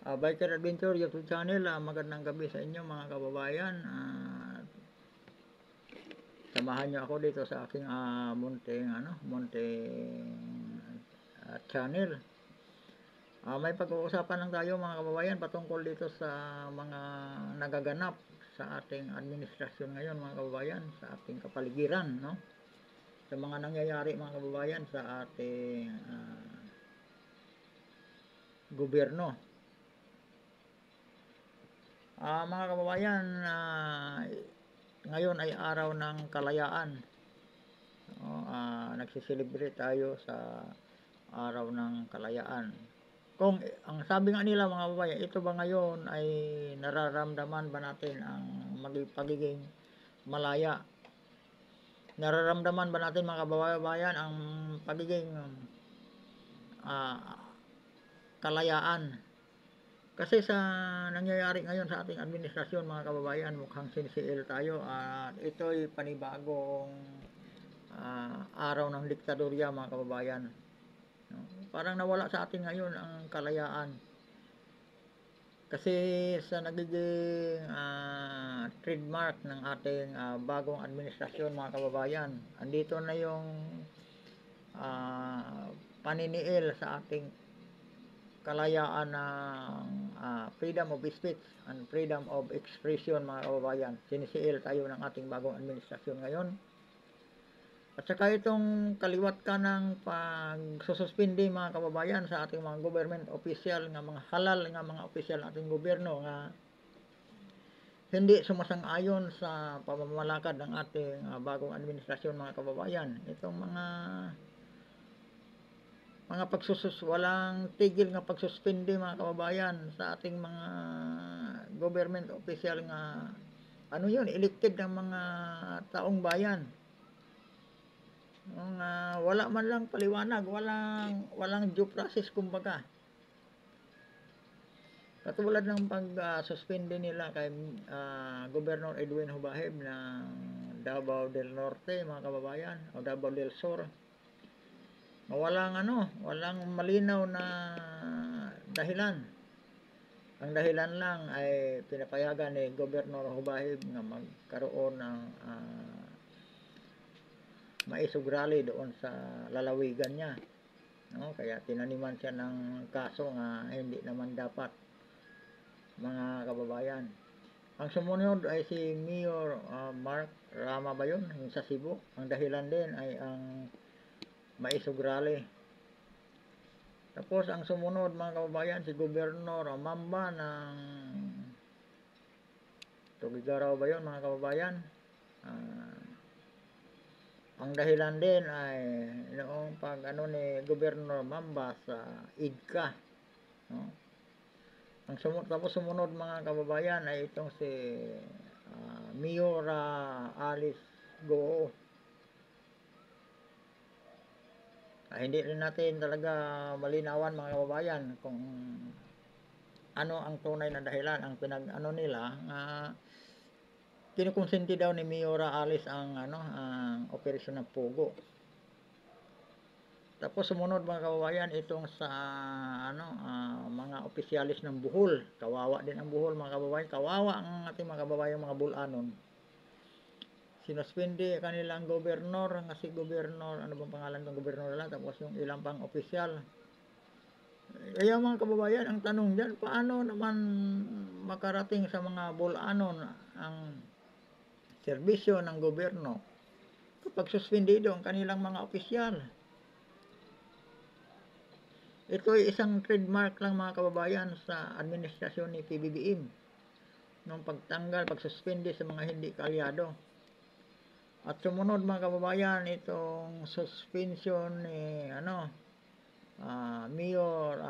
Biker Adventure YouTube channel. Magandang gabi sa inyo mga kababayan. Samahan niyo ako dito sa aking munting channel. May pag-uusapan lang tayo mga kababayan patungkol dito sa mga nagaganap sa ating administrasyon ngayon mga kababayan, sa ating kapaligiran, no? Sa mga nangyayari mga kababayan sa ating gobyerno. Mga kababayan, ngayon ay araw ng kalayaan. Nagsiselebrate tayo sa araw ng kalayaan. Kung ang sabi nga nila mga kababayan, ito ba ngayon ay nararamdaman ba natin ang pagiging malaya? Nararamdaman ba natin mga kababayan ang pagiging kalayaan? Kasi sa nangyayari ngayon sa ating administrasyon mga kababayan, mukhang sinisiil tayo at ito'y panibagong araw ng diktadorya mga kababayan. Parang nawala sa atin ngayon ang kalayaan. Kasi sa nagiging trademark ng ating bagong administrasyon mga kababayan, andito na yung paniniil sa ating kalayaan ng freedom of speech and freedom of expression mga kababayan. Sinisiil tayo ng ating bagong administrasyon ngayon. At saka itong kaliwat ka ng pagsususpindi mga kababayan sa ating mga government official, nga mga halal nga mga official ng ating gobyerno nga hindi sumasang-ayon sa pamamalakad ng ating bagong administrasyon mga kababayan. Itong mga walang tigil nga pagsuspindi mga kababayan sa ating mga government official nga elected ng mga taong bayan. Wala man lang paliwanag, walang due process kumbaga. Katulad ng pag-suspindi nila kay Governor Edwin Hubahib ng Davao del Norte mga kababayan, o Davao del Sur. Walang malinaw na dahilan. Ang dahilan lang ay pinapayagan ni Governor Hubahib na magkaroon ng maisog rally doon sa lalawigan niya, no? Kaya tinaniman siya ng kaso nga hindi naman dapat mga kababayan. Ang sumunod ay si Mayor Mark Rama ba yun, yung sa Cebu. Ang dahilan din ay ang maisog rally. Tapos ang sumunod mga kababayan si Governor Mamba ng Tugigaraw ba yun mga kababayan. Ang dahilan din ay noong ni Governor Mamba sa IDCA, no? Tapos sumunod mga kababayan ay itong si Mayor Alice Goo. Hindi rin natin talaga malinawan mga kababayan kung ano ang tunay na dahilan. Ang nila kinukonsenti daw ni Mayor Alice ang operasyon ng Pugo. Tapos sumunod mga kababayan itong sa mga opisyalis ng Bohol. Kawawa din ang Bohol mga kababayan. Kawawa ang ating mga kababayan mga Bulanon. Sinuspindi kanilang gobernador, nga si gobernador, ano bang pangalan ng gobernador nila, tapos yung ilang pang opisyal. Kaya mga kababayan, ang tanong dyan, paano naman makarating sa mga Bulanon ang serbisyo ng gobyerno kapag suspindido ang kanilang mga opisyal? Ito ay isang trademark lang mga kababayan sa administrasyon ni PBBM nung pagsuspindi sa mga hindi kaalyado. At sumunod mga kababayan itong suspension ni Mayor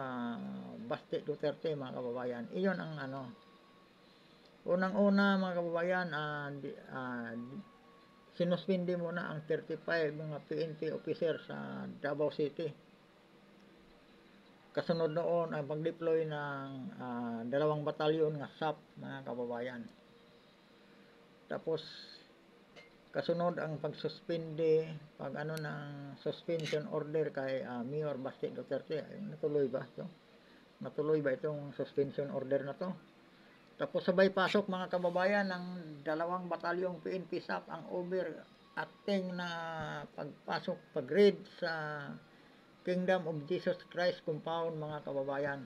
Baste Duterte mga kababayan. Iyon ang unang-una mga kababayan, sinuspindi muna ang 35 mga PNP officer sa Davao City. Kasunod noon ang pag-deploy ng 2 batalyon nga SAP mga kababayan. Tapos kasunod ang pagsuspindi ng suspension order kay Mayor Baste Duterte. Natuloy ba ito? Matuloy ba itong suspension order na to? Tapos sabay pasok mga kababayan ng 2 batalyong PNP SAP ang overacting na pagpasok, pag-raid sa Kingdom of Jesus Christ compound mga kababayan.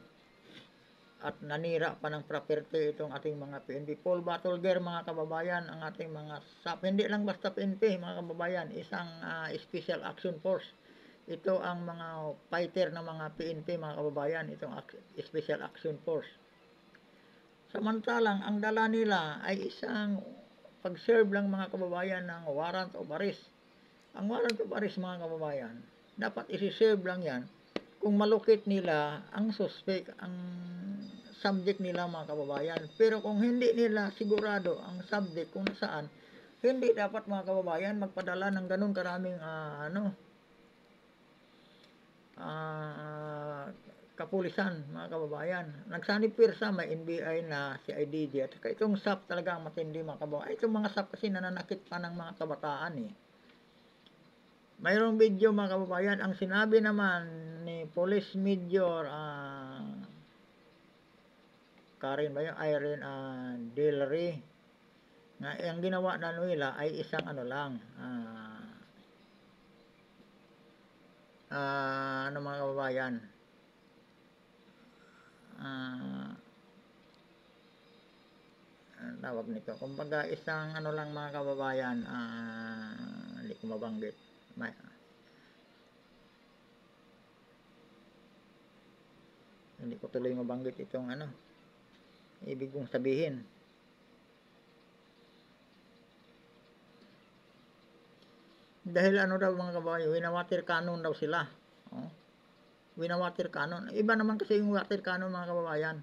At nanira pa ng property itong ating mga PNP. Full battle gear mga kababayan ang ating mga SAP. Hindi lang basta PNP mga kababayan, isang Special Action Force. Ito ang mga fighter ng mga PNP mga kababayan, itong Special Action Force. Samantalang ang dala nila ay isang pag-serve lang mga kababayan ng warrant of arrest. Ang warrant of arrest mga kababayan, dapat isi-serve lang yan kung malukit nila ang suspect, ang subject nila mga kababayan. Pero kung hindi nila sigurado ang subject kung saan, hindi dapat mga kababayan magpadala ng ganun karaming kapulisan mga kababayan. Nagsanib pirsa may NBI na si IDG at itong SAP talaga ang matindi mga kababayan. Itong mga SAP kasi nananakit pa ng mga kabataan eh. Mayroong video mga kababayan, ang sinabi naman ni Police Major Karen ba yung Irene Delry na ang ginawa na nila ay isang lang mga kababayan, tawag nito, kumbaga isang lang mga kababayan, hindi ko mabanggit, hindi ko tuloy mabanggit itong ibig kong sabihin. Dahil daw mga kababayan, winawater cannon daw sila. Winawater cannon. Iba naman kasi yung water cannon mga kababayan.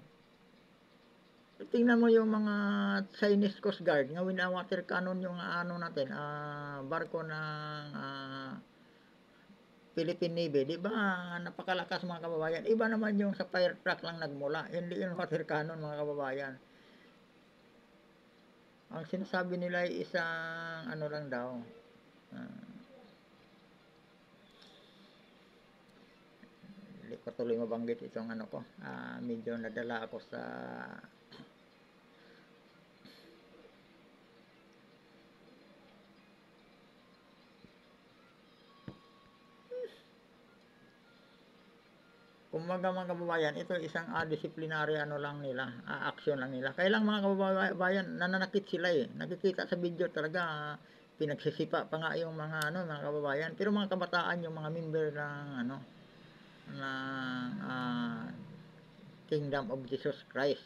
Tingnan mo yung mga Chinese Coast Guard, nga winawater cannon yung natin, barko ng Philippine Navy, di ba? Napakalakas mga kababayan. Iba naman yung sa fire truck lang nagmula, hindi yung water cannon mga kababayan. Ang sinasabi nila ay isang lang daw. Hindi ko tuloy mabanggit itong ko. Medyo nadala ako sa kumbaga mga kababayan, ito isang disciplinary lang nila, action lang nila. Kaya lang mga kababayan, nananakit sila eh. Nakikita sa video talaga, pinagsisipa pa nga yung mga mga kababayan. Pero mga kabataan, yung mga member ng Kingdom of Jesus Christ,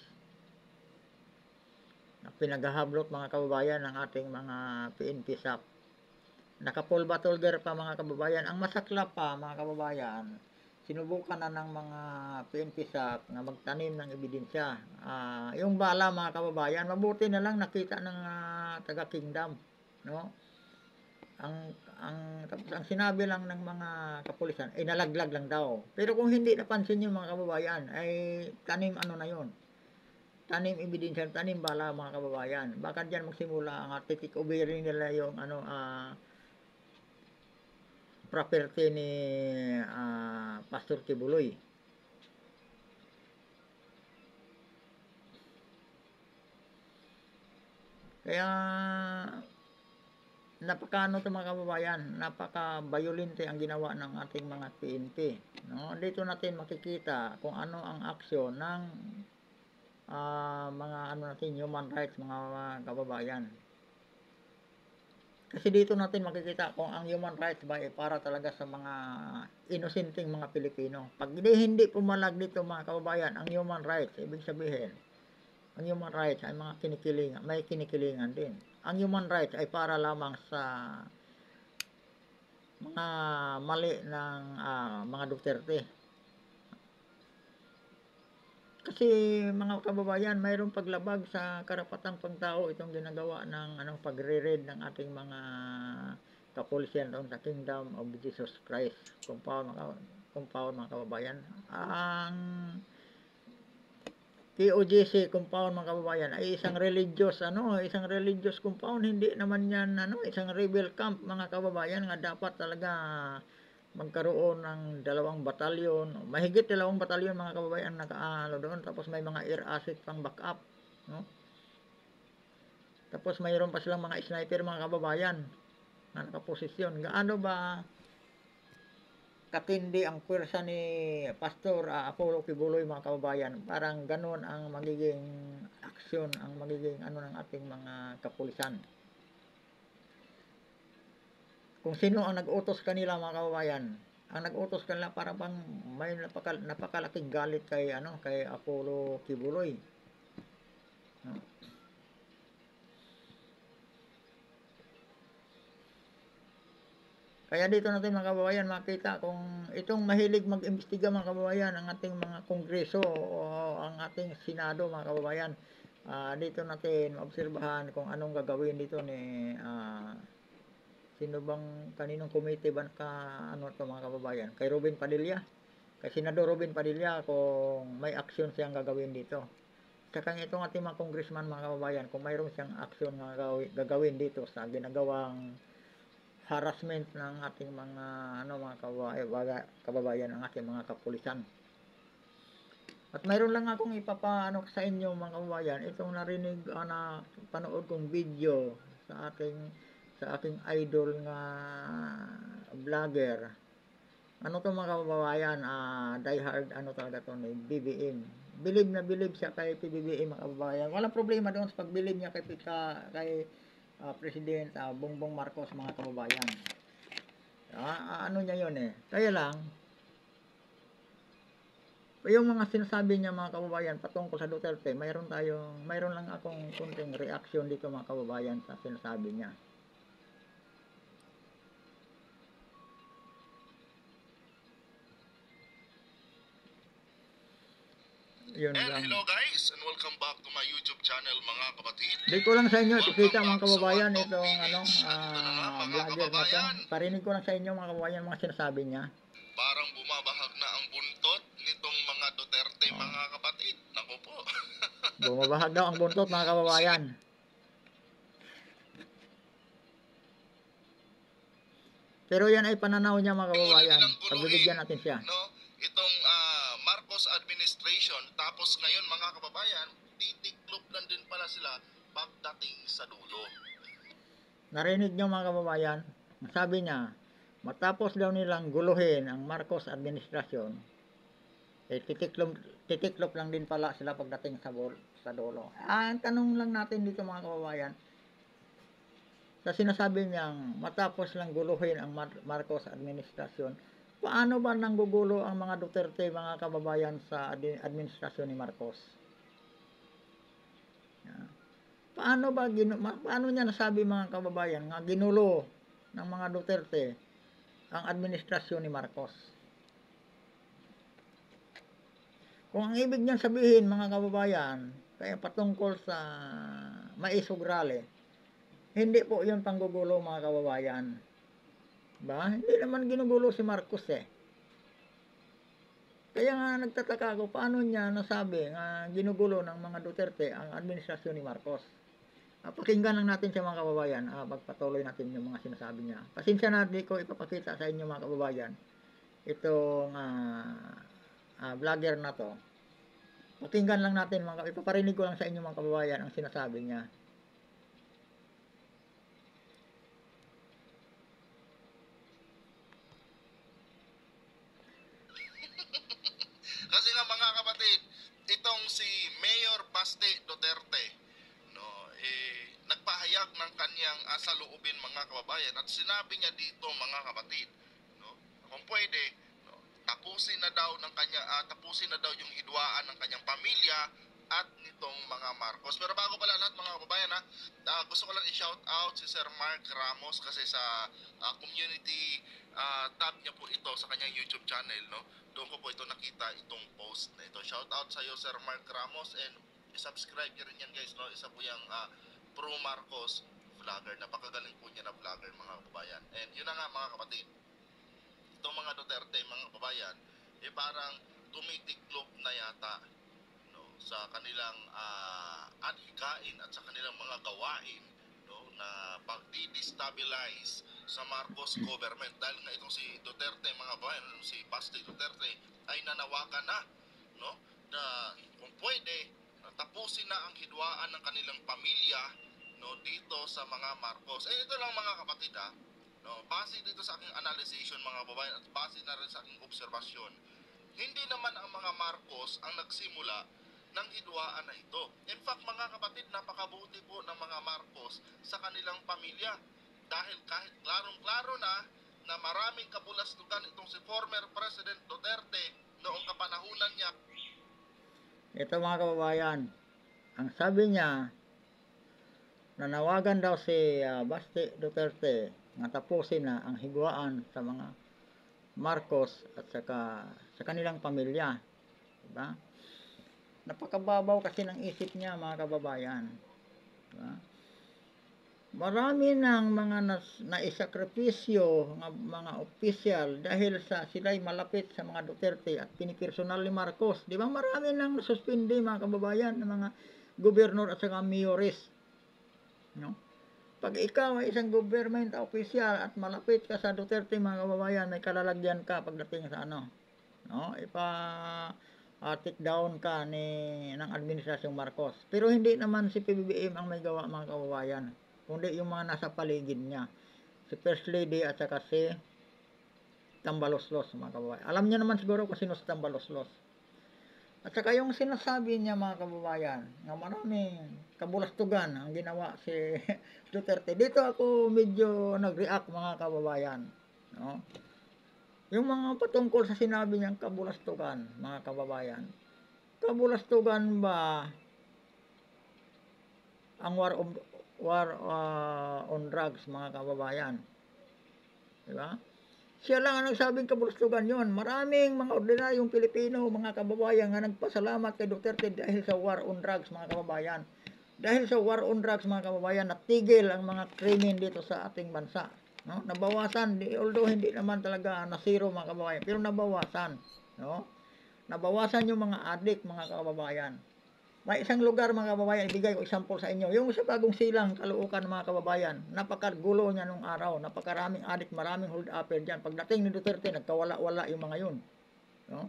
na pinaghahablot mga kababayan ng ating mga PNP SAP. Naka-full battle gear pa mga kababayan. Ang masaklap pa mga kababayan, sinubukan na ng mga PNP SAP na magtanim ng ebidensya. Yung bala mga kababayan, mabuti na lang nakita ng taga Kingdom, no? Tapos ang sinabi lang ng mga kapulisan ay nalaglag lang daw. Pero kung hindi napansin yung mga kababayan, ay tanim na yun. Tanim ebidensya, tanim bala mga kababayan. Baka diyan magsimula ang titik overing nila yung property ni Pastor Kibuloy. Kaya napaka to mga kababayan, napaka-violente ang ginawa ng ating mga PNP, no? Dito natin makikita kung ano ang aksyon ng mga natin human rights mga kababayan. Kasi dito natin makikita kung ang human rights ba ay para talaga sa mga inosenteng mga Pilipino. Pag hindi pumalag dito mga kababayan, ang human rights, ibig sabihin, ang human rights ay mga kinikilingan, may kinikilingan din. Ang human rights ay para lamang sa mga mali ng mga Duterte. Kasi mga kababayan, mayroong paglabag sa karapatang pagtao itong ginagawa ng pagre-raid ng ating mga kapulisan doon sa Kingdom of Jesus Christ compound mga kababayan. Ang KOJC compound mga kababayan ay isang religious compound, hindi naman yan isang rebel camp mga kababayan nga dapat talaga magkaroon ng 2 batalyon, mahigit 2 batalyon mga kababayan nakaano doon, tapos may mga air asset pang backup, no? Tapos mayroon pa silang mga sniper mga kababayan na nakaposisyon. Gaano ba katindi ang pwersa ni Pastor Apollo Kibuloy mga kababayan? Parang ganon ang magiging aksyon, ang magiging ano ng ating mga kapulisan. Kung sino ang nag-utos kanila mga kababayan, ang nag-utos kanila para bang may napakalaking galit kay kay Apollo Kibuloy. No? Kaya dito natin mga kababayan makita kung itong mahilig mag-imbestiga mga kababayan ang ating mga kongreso o ang ating senado mga kababayan, dito natin maobserbahan kung anong gagawin dito ni sino bang kaninong committee ba to mga kababayan, kay Robin Padilla, kay Senador Robin Padilla, kung may aksyon siyang gagawin dito. Saka itong ating mga congressman mga kababayan, kung mayroon siyang aksyon na gagawin dito sa ginagawang harassment ng ating mga mga kababayan, ang ating mga kapulisan. At mayroon lang akong ipapaano sa inyo mga kababayan, itong narinig na panood kong video sa aking idol nga vlogger. Ano to mga kababayan, die hard talaga to ni BBM. Bilib na bilib siya kay PBBM mga kababayan. Walang problema doon sa pagbilib niya kay President Bongbong Marcos mga kababayan. Ano niya yun eh. Kaya lang, yung mga sinasabi niya mga kababayan patungkol sa Duterte, mayroon lang akong kunting reaction dito mga kababayan sa sinasabi niya. Yun lang. Hello guys, and welcome back to my YouTube channel mga kapatid. Di ko lang sa inyo ikita mga kababayan itong vlogger na to. Parinig ko lang sa inyo mga kababayan mga sinasabi niya. Parang bumabahag na ang buntot nitong mga Duterte mga kapatid. Naku po. Bumabahag daw ang buntot mga kababayan. Pero yan ay pananaw niya mga kababayan. Pagbibigyan natin siya. No? Itong Marcos administration, tapos ngayon mga kababayan, titiklop lang din pala sila pagdating sa dulo. Narinig niyo mga kababayan, sabi niya, matapos daw nilang guluhin ang Marcos administration, titiklop lang din pala sila pagdating sa dulo. Ang tanong lang natin dito mga kababayan, sa sinasabi niyang matapos lang guluhin ang Marcos administration, paano ba nanggugulo ang mga Duterte mga kababayan sa administrasyon ni Marcos? Paano niya nasabi mga kababayan nga ginulo ng mga Duterte ang administrasyon ni Marcos? Kung ang ibig niyang sabihin mga kababayan, kaya patungkol sa Maisog Rally, hindi po yun panggugulo mga kababayan. Ba? Hindi naman ginugulo si Marcos eh. Kaya nga nagtataka ako paano niya nasabi nga ginugulo ng mga Duterte ang administrasyon ni Marcos. Pakinggan lang natin siya mga kababayan. Pagpatuloy natin yung mga sinasabi niya. Pasensya na di ko ipapakita sa inyo mga kababayan itong vlogger na to. Pakinggan lang natin ipaparinig ko lang sa inyo mga kababayan ang sinasabi niya. Kasi nga mga kapatid, itong si Mayor Baste Duterte, nagpahayag ng kanyang saloobin mga kababayan, at sinabi niya dito mga kapatid, kung pwede, tapusin na daw yung hidwaan ng kanyang pamilya at nitong mga Marcos. Pero bago pala lahat mga kababayan, gusto ko lang i-shout out si Sir Mark Ramos kasi sa community tab niya po ito sa kanyang YouTube channel, doon ko po ito nakita itong post na ito. Shout out sa iyo Sir Mark Ramos, and i-subscribe niyo rin yan guys, isa po yung pro Marcos vlogger. Napakagaling po niya na vlogger mga kababayan. And yun na nga mga kapatid, itong mga Duterte mga kababayan, parang tumitiklop na yata sa kanilang adhikain at sa kanilang mga gawain na pag-destabilize sa Marcos government dahil nga itong si Duterte, mga bayan, si Basti Duterte ay nanawagan na, no, na kung pwede tapusin na ang hidwaan ng kanilang pamilya, no, dito sa mga Marcos. Ito lang mga kapatid, no, base dito sa aking analysis mga babayan at base na rin sa aking obserbasyon, hindi naman ang mga Marcos ang nagsimula ng hidwaan na ito. In fact, mga kapatid, napakabuti po ng mga Marcos sa kanilang pamilya. Dahil kahit klarong-klaro na maraming kabulastugan itong si former President Duterte noong kapanahunan niya. Ito mga kababayan, ang sabi niya, nanawagan daw si Basti Duterte na tapusin na ang higwaan sa mga Marcos at saka sa kanilang pamilya. Diba? Napakababaw kasi ng isip niya mga kababayan. Diba? Marami ng mga naisakripisyo mga opisyal dahil sa sila'y malapit sa mga Duterte at pinipersonal ni Marcos. Di ba marami nang nasuspindi mga kababayan ng mga gobernador at saka mayores. No? Pag ikaw ay isang government opisyal at malapit ka sa Duterte mga kababayan, may kalalagyan ka pagdating sa ano. No? Take down ka ng administrasyong Marcos. Pero hindi naman si PBBM ang may gawa mga kababayan, kundi yung mga nasa paligid niya, si First Lady at saka si Tambaloslos mga kababayan. Alam niyo naman siguro kung sino si Tambaloslos. At saka yung sinasabi niya mga kababayan, na maraming kabulastugan ang ginawa si Duterte. Dito ako medyo nag-react mga kababayan. No? Yung mga patungkol sa sinabi niyang kabulastugan mga kababayan. Kabulastugan ba ang war on drugs mga kababayan? Diba? Siya lang ang nagsabing kabulastugan yon. Maraming mga ordinaryong Pilipino mga kababayan nga nagpasalamat kay Duterte dahil sa war on drugs mga kababayan. Dahil sa war on drugs mga kababayan, natigil ang mga krimen dito sa ating bansa. No? Nabawasan, although hindi naman talaga na zero mga kababayan, pero nabawasan. No? Nabawasan yung mga adik mga kababayan. May isang lugar mga kababayan, ibigay ko example sa inyo. Yung sa Bagong Silang, Caloocan mga kababayan, napakagulo niya nung araw. Napakaraming adik, maraming hold upper dyan. Pagdating ni Duterte, nagkawala-wala yung mga yun. No?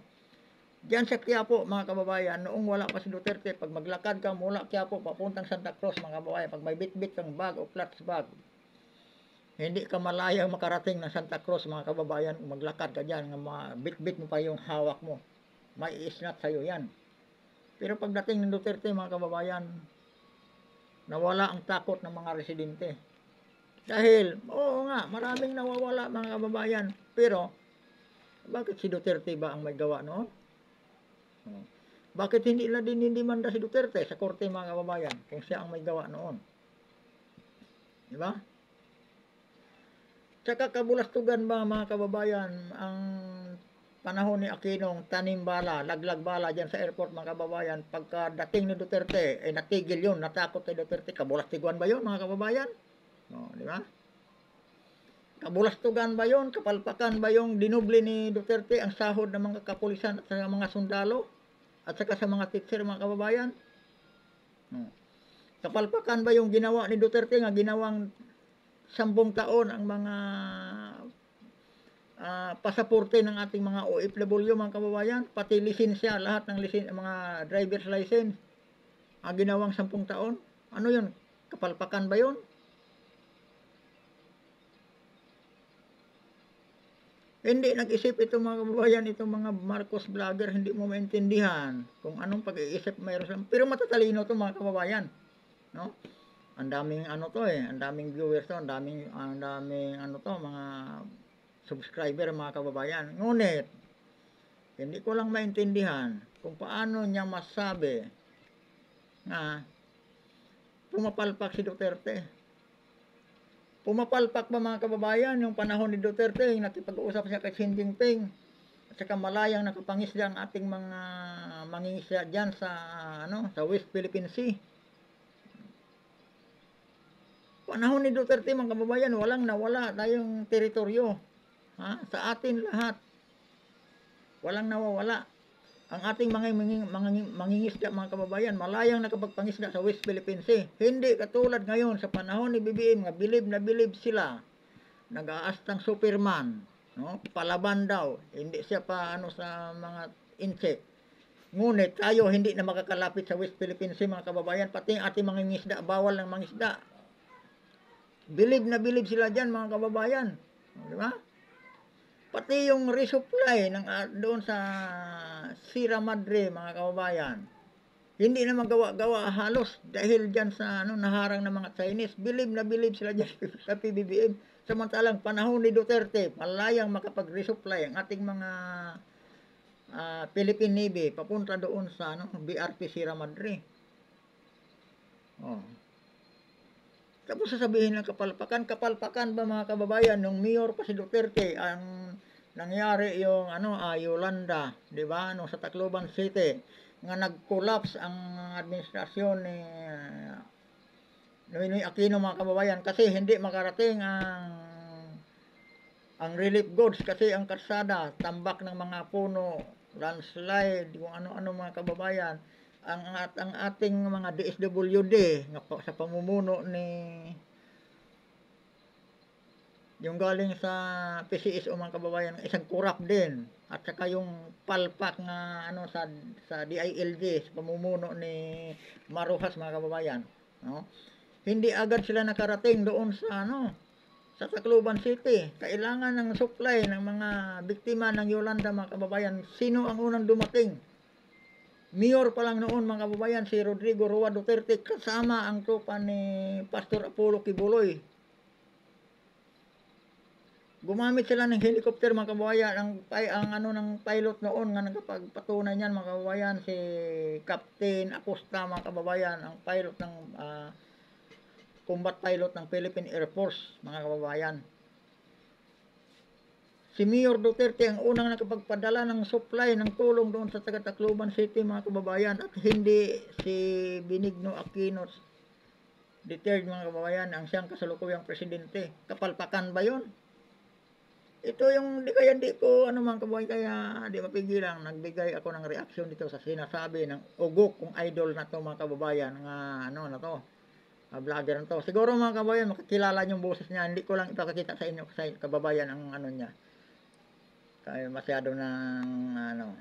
Diyan sa Quiapo mga kababayan, noong wala pa si Duterte, pag maglakad ka mula Quiapo, papuntang Santa Cruz mga kababayan, pag may bit-bit kang bag o flats bag, hindi ka malayang makarating ng Santa Cruz mga kababayan, kung maglakad ka dyan, bit-bit mo pa yung hawak mo. May isnat sa'yo yan. Pero pagdating ng Duterte mga kababayan, nawala ang takot ng mga residente. Dahil, oo nga, maraming nawawala mga kababayan. Pero, bakit si Duterte ba ang may gawa noon? Bakit hindi manda si Duterte sa korte mga kababayan kung siya ang may gawa noon? Diba? Tsaka kabulastugan ba mga kababayan ang panahon ni Aquinong tanim bala, laglag bala dyan sa airport mga kababayan, pagkadating ni Duterte, natigil yun, natakot kay Duterte. Kabulastugan ba yun mga kababayan? No, di ba? Kabulastugan ba yun? Kapalpakan ba yung dinubli ni Duterte ang sahod ng mga kapulisan at sa mga sundalo? At saka sa mga teacher mga kababayan? No. Kapalpakan ba yung ginawa ni Duterte nga ginawang 10 taon ang mga pasaporte ng ating mga OFW mga kababayan, pati lisensya, lahat ng mga driver's license, ginawang 10 taon. Ano yun? Kapalpakan ba yun? Hindi nag-isip itong mga kababayan, itong mga Marcos vlogger, hindi mo maintindihan kung anong pag-iisip mayroon. Pero matatalino to mga kababayan. No? Ang daming ang daming viewers to, ang daming mga subscriber mga kababayan. Ngunit, hindi ko lang maintindihan kung paano niya masabi na pumapalpak si Duterte. Pumapalpak ba mga kababayan yung panahon ni Duterte, yung nakipag-uusap siya kay Xi Jinping, at saka malayang nakapangisda ang ating mga mangingisda dyan sa West Philippine Sea. Panahon ni Duterte mga kababayan, walang nawala tayong teritoryo. Sa atin lahat, walang nawawala. Ang ating mga mangingisda mga kababayan, malayang nakapagpangisda sa West Philippine Sea. Hindi katulad ngayon sa panahon ni BBM nga bilib na bilib sila nag-aastang Superman, no? Palaban daw, hindi siya pa ano sa mga insect. Ngunit tayo hindi na makakalapit sa West Philippine Sea mga kababayan, pati ang ating mga ngisda, bawal ng mangisda. Bilib sila dyan mga kababayan. Di ba? Pati yung resupply ng doon sa Sierra Madre mga kababayan. Hindi na magawa-gawa halos dahil dyan sa ano, naharang ng mga Chinese. Bilib sila dyan sa PBBM. Samantalang panahon ni Duterte, malayang makapag-resupply ang ating mga Philippine Navy papunta doon sa ano, BRP Sierra Madre. Oh. Tapos sasabihin ng kapalpakan ba mga kababayan, nung mayor pa si Duterte, ang nangyari yung ano, Yolanda, di ba, no, sa Tacloban City, nga nag-collapse ang administrasyon ni Noynoy Aquino mga kababayan kasi hindi makarating ang relief goods kasi ang kalsada, tambak ng mga puno, landslide, kung ano-ano mga kababayan. Ang ating mga DSWD nga sa pamumuno ni yung galing sa PCSO mga kababayan, isang kurap din, at saka yung palpak nga ano sa DILG sa pamumuno ni Maruhas mga kababayan, no? Hindi agad sila nakarating doon sa ano, sa Tacloban City. Kailangan ng supply ng mga biktima ng Yolanda mga kababayan. Sino ang unang dumating? Mayor pa lang noon mga kababayan, si Rodrigo Roa Duterte, kasama ang tropa ni Pastor Apollo Kibuloy. Gumamit sila ng helicopter mga kababayan. Ang ano ng pilot noon nga nagpagpatunay niyan mga kababayan, si Captain Acosta mga kababayan, ang pilot ng combat pilot ng Philippine Air Force mga kababayan. Si Mayor Duterte ang unang nakapagpadala ng supply ng tulong doon sa taga Tacloban City mga kababayan, at hindi si Benigno Aquino III mga kababayan ang siyang kasalukuyang presidente. Kapalpakan ba yun? Ito yung di ko ano mga kababayan, kaya di mapigilang nagbigay ako ng reaksyon dito sa sinasabi ng ugok kong idol na to mga kababayan, nga ano na to, vlogger na to. Siguro mga kababayan makikilala yung boses niya, hindi ko lang ipakikita sa inyo sa kababayan ang ano niya. Kaya masyado ng ano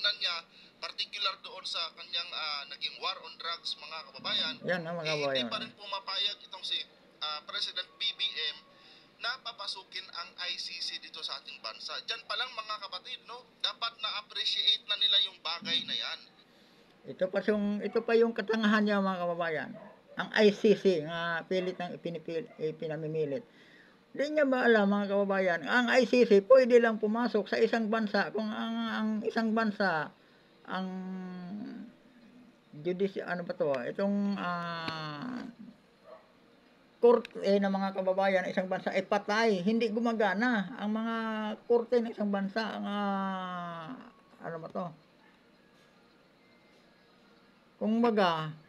niya, particular doon sa kanyang naging war on drugs mga kababayan. yan mga kababayan. Hindi pa rin pumapayag itong si President BBM na papasukin ang ICC dito sa ating bansa. Diyan pa lang mga kapatid, no? Dapat na-appreciate na nila yung bagay na yan. Ito pa yung katangahan niya mga kababayan. Ang ICC nga pilit ng pinamimilit. Hindi niya ba alam mga kababayan, ang ICC pwede lang pumasok sa isang bansa kung ang isang bansa ang ano ba to, itong korte ng mga kababayan isang bansa ay patay, hindi gumagana ang mga korte ng isang bansa, ano ba to, kung baga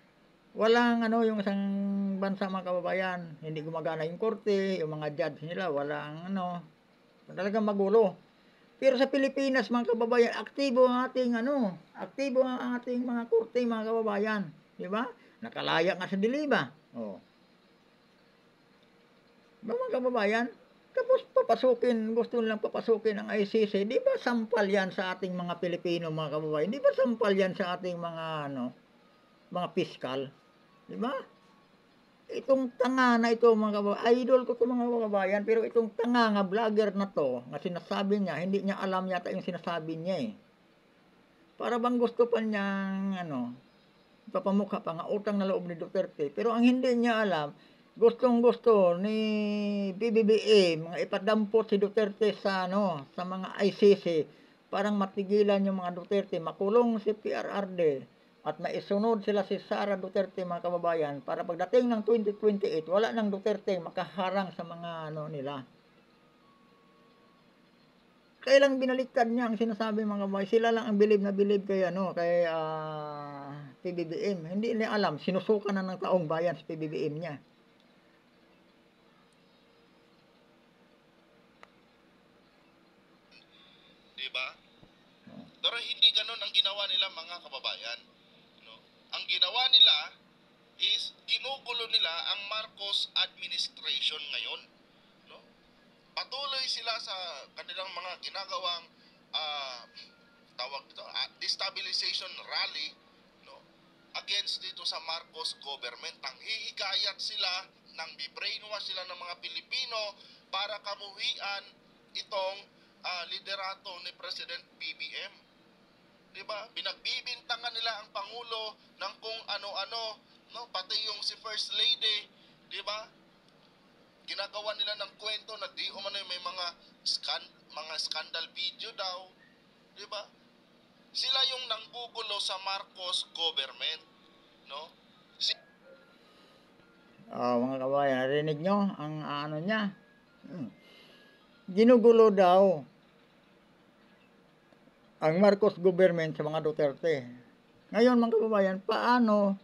walang ano, yung isang bansa mga kababayan, hindi gumagana yung korte, yung mga judge nila walang ano, talagang magulo. Pero sa Pilipinas mga kababayan, aktibo ang ating mga korte mga kababayan, di ba? Nakalaya nga sa Diliba. Oh. Ba mga kababayan, tapos gusto nilang papasukin ang ICC, di ba sampal yan sa ating mga Pilipino mga kababayan? Di ba sampal yan sa ating mga mga piskal? Di ba? Itong tanga na ito mga kababayan, idol ko ito mga kababayan, pero itong tanga nga vlogger na to, nga sinasabi niya, hindi niya alam yata yung sinasabi niya eh. Para bang gusto pa niyang papamukha pa nga utang na loob ni Duterte, pero ang hindi niya alam, gustong gusto ni BBM mga ipadampot si Duterte sa sa mga ICC, parang matigilan yung mga Duterte, makulong si PRRD, at maisunod sila si Sara Duterte mga kababayan, para pagdating ng 2028 wala nang Duterte makaharang sa mga nila. Kaya lang binaliktad niya ang sinasabi mga kababayan, sila lang ang bilib kay kay PBBM. Hindi niya alam, sinusukan na ng taong bayan sa PBBM niya. Diba? Pero hindi ganun ang ginawa nila mga kababayan. No? Ang ginawa nila, is ginugulo nila ang Marcos administration ngayon, no? Patuloy sila sa kanilang mga ginagawang tawag dito, destabilization rally, no, against dito sa Marcos government. Nang hihikayat sila, nang bi-brainwash sila ng mga Pilipino para kamuhian itong liderato ni President BBM. 'Di ba? Binagbibintangan nila ang pangulo ng kung ano-ano, no, pati yung si First Lady, 'di ba? Ginagawa nila ng kwento na di umano may mga scandal video daw, 'di ba? Sila yung nanggugulo sa Marcos government, no? Mga kabayan, narinig nyo ang ano niya? Ginugulo daw ang Marcos government sa mga Duterte. Ngayon mga kababayan, paano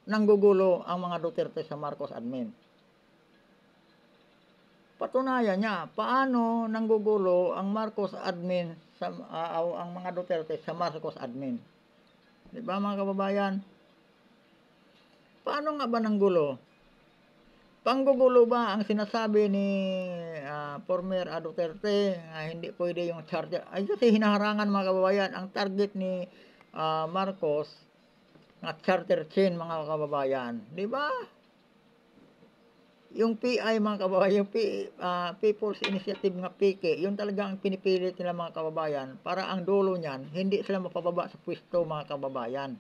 nanggugulo ang mga Duterte sa Marcos admin? Patunayan niya, paano nanggugulo ang Marcos admin sa ang mga Duterte sa Marcos admin. 'Di ba mga kababayan? Paano nga ba nanggulo? Panggugulo ba ang sinasabi ni former Duterte hindi pwede yung charter? Ay kasi hinaharangan mga kababayan ang target ni Marcos na charter chain mga kababayan. 'Di ba? Yung PI mga kababayan, yung People's Initiative nga PK, yun talaga ang pinipilit nila mga kababayan para ang dulo niyan, hindi sila mapababa sa pwesto mga kababayan.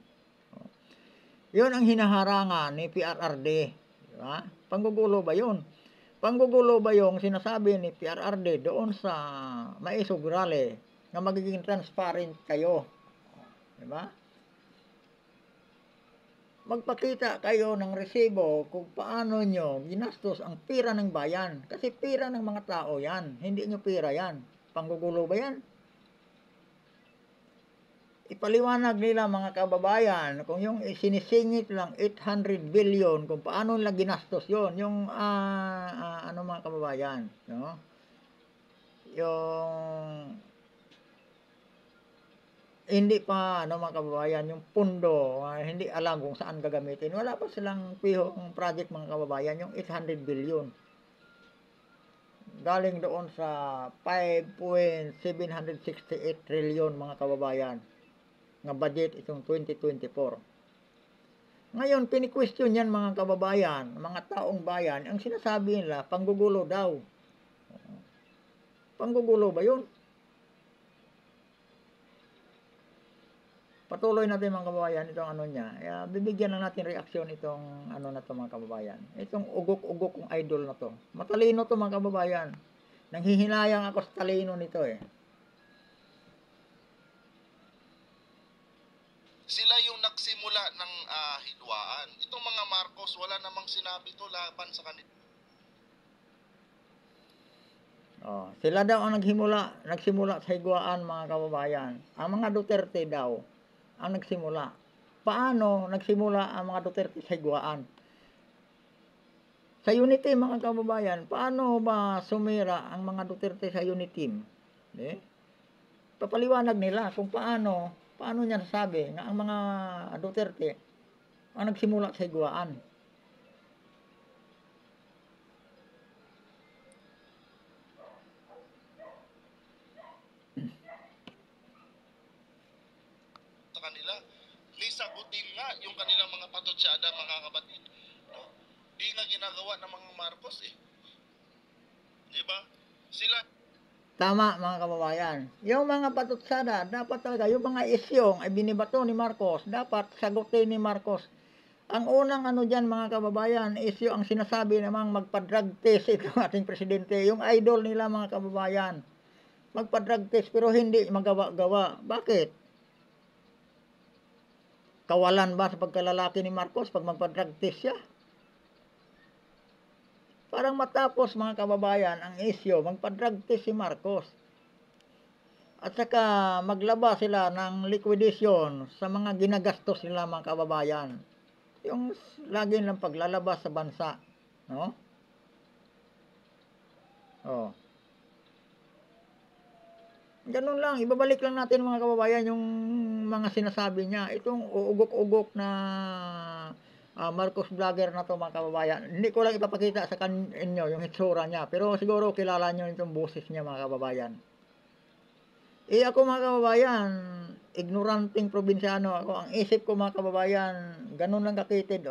Yun ang hinaharangan ni PRRD. Diba? Panggugulo ba yun? Panggugulo ba yung sinasabi ni PRRD doon sa Maisog Rally na magiging transparent kayo? Diba? Magpakita kayo ng resibo kung paano nyo ginastos ang pira ng bayan. Kasi pira ng mga tao yan. Hindi nyo pira yan. Panggugulo ba yan? Ipaliwanag nila mga kababayan kung yung sinisingit lang 800 billion kung paano nila ginastos yon yung ano mga kababayan, no? Yung hindi pa ano mga kababayan yung pundo, hindi alam kung saan gagamitin. Wala pa silang pihong project mga kababayan, yung 800 billion. Galing doon sa 5.768 trillion mga kababayan nga budget itong 2024. Ngayon, pini-question yan mga kababayan, mga taong bayan, ang sinasabi nila, panggugulo daw. Panggugulo ba yun? Patuloy natin mga kababayan itong ano niya. Bibigyan lang natin reaksyon itong ano na to mga kababayan. Itong ugok-ugok kong idol na to. Matalino to mga kababayan. Nanghihinayang ako sa talino nito eh. Sila yung nagsimula ng hidwaan. Itong mga Marcos, wala namang sinabi to laban sa kanila. Sila daw ang nagsimula sa higwaan mga kababayan. Ang mga Duterte daw ang nagsimula. Paano nagsimula ang mga Duterte sa higwaan? Sa unity mga kababayan, paano ba sumira ang mga Duterte sa unity? Papaliwanag nila kung paano niya nasabi na ang mga Duterte ang nagsimula sa higwaan. Sa kanila, ni sagutin nga yung kanilang mga patutsada mga kabatid. No? Di nga ginagawa ng mga Marcos eh. Di ba? Sila Tama mga kababayan. Yung mga patutsada, dapat talaga, yung mga isyong ay binibato ni Marcos, dapat sagutin ni Marcos. Ang unang ano dyan mga kababayan, isyo ang sinasabi namang magpa-drug test itong ating presidente. Yung idol nila mga kababayan, magpa-drug test pero hindi magawa-gawa. Bakit? Kawalan ba sa pagkalalaki ni Marcos pag magpa-drug test siya? Parang matapos mga kababayan ang isyo, magpa-drug test si Marcos. At saka maglaba sila ng liquidation sa mga ginagastos nila mga kababayan. Yung lagi lang paglalabas sa bansa, no? Ganun lang, ibabalik lang natin mga kababayan yung mga sinasabi niya. Itong uugok-ugok na Marcos vlogger na 'to mga kababayan. Hindi ko lang ipapakita sa inyo yung hitsura niya, pero siguro kilala niyo itong boses niya mga kababayan. Ako mga kababayan, ignoranteng probinsyano ako. Ang isip ko mga kababayan, ganun lang kakitid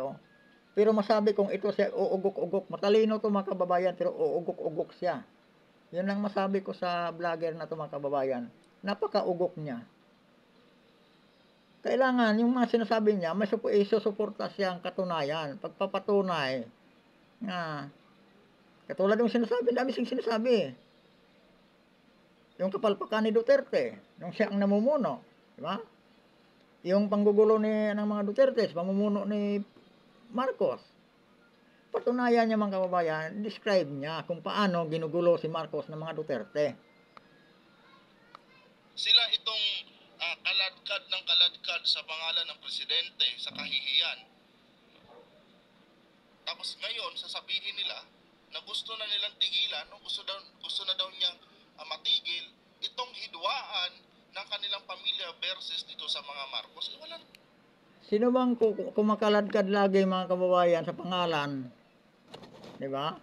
Pero masabi kong ito siya uugok-ugok. Matalino to mga kababayan, pero uugok-ugok siya. Yun lang masabi ko sa vlogger na to mga kababayan. Napaka-ugok niya. Kailangan yung mga sinasabi niya, may isusuporta siyang katunayan, pagpapatunay na katulad ng sinasabi, dami siyang sinasabi. Yung kapalpakan ni Duterte, nung siya ang namumuno, di ba? Yung panggugulo ng mga Duterte, pamumuno ni Marcos. Patunayan niya mga kababayan, describe niya kung paano ginugulo si Marcos ng mga Duterte. Sila itong kaladkad ng kaladkad sa pangalan ng presidente sa kahihiyan. Tapos ngayon, sasabihin nila na gusto na nilang tigilan, gusto na daw niyang matigil itong hidwaan ng kanilang pamilya versus dito sa mga Marcos. Wala. Sino bang kumakaladkad lagi mga kababayan sa pangalan? Di ba?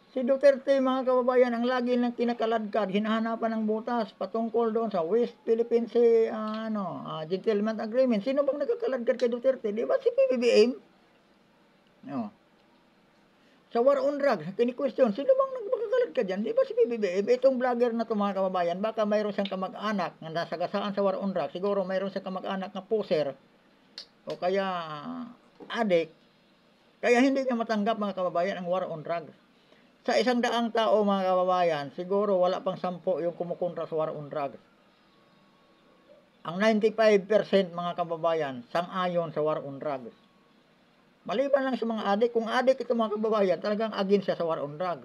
Si Duterte mga kababayan ang lagi nang kinakaladkad, hinahanapan ng butas patungkol doon sa West Philippine Sea Gentleman Agreement. Sino bang nagkakaladkad kay Duterte? Di ba si PBBM? No. Sa war on drugs, kini-question, sino bang nagkakaladkad dyan? Di ba si PBBM? Itong vlogger na to mga kababayan, baka mayroon siyang kamag-anak na nasagasaan sa war on drugs. Siguro mayroon siyang kamag-anak na poser o kaya addict. Kaya hindi niya matanggap mga kababayan ang war on drugs. Sa 100 tao mga kababayan, siguro wala pang 10 yung kumukontra sa war on drugs. Ang 95% mga kababayan, sang-ayon sa war on drugs. Maliban lang sa mga adik, kung adik ito mga kababayan, talagang against siya sa war on drugs.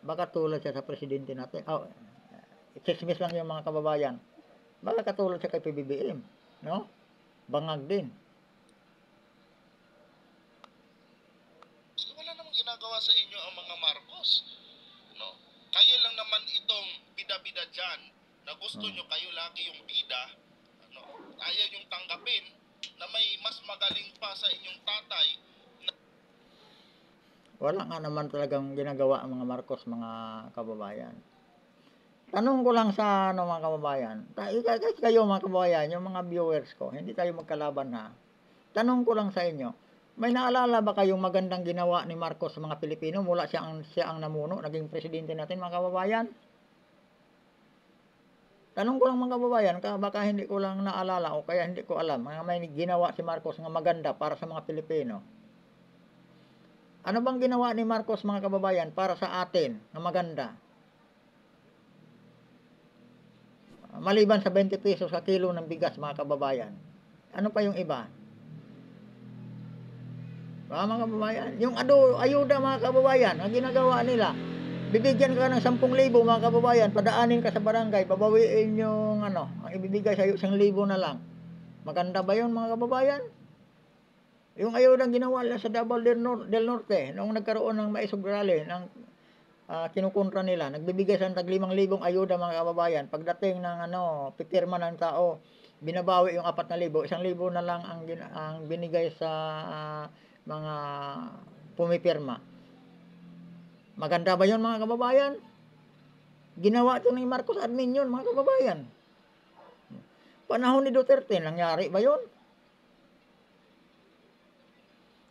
Baka tulad siya sa presidente natin. Chismis lang yung mga kababayan. Baka katulad siya kay PBBM. No? Bangag din. Wala namang ginagawa sa inyo ang mga Marcos. No? Kayo lang naman itong bida-bida dyan na gusto nyo kayo lagi yung bida. Ayaw yung tanggapin na may mas magaling pa sa inyong tatay. Wala nga naman talagang ginagawa ang mga Marcos mga kababayan. Tanong ko lang sa mga kababayan. Kayo mga kababayan, yung mga viewers ko, hindi tayo magkalaban ha. Tanong ko lang sa inyo. May naalala ba kayong magandang ginawa ni Marcos sa mga Pilipino mula siya ang namuno, naging presidente natin mga kababayan? Tanong ko lang mga kababayan, baka hindi ko lang naalala o kaya hindi ko alam, may ginawa si Marcos nga maganda para sa mga Pilipino. Ano bang ginawa ni Marcos mga kababayan para sa atin na maganda? Maliban sa 20 pesos sa kilo ng bigas mga kababayan. Ano pa yung iba? Mga kababayan, yung ayuda mga kababayan, ang ginagawa nila, bibigyan ka ng 10,000 mga kababayan, padaanin ka sa barangay, babawiin yung ang ibibigay sa iyo 1,000 na lang. Maganda ba yun mga kababayan? Yung ayudang ginawa nila sa Davao del Norte, noong nagkaroon ng maisog rally, kinukontra nila, nagbibigay sa tag 5,000 ayuda mga kababayan. Pagdating ng pipirma ng tao, binabawi yung 4,000, 1,000 na lang ang binigay sa mga pumipirma. Maganda ba yun mga kababayan? Ginawa ito ni Marcos admin yun mga kababayan. Panahon ni Duterte, nangyari ba yun?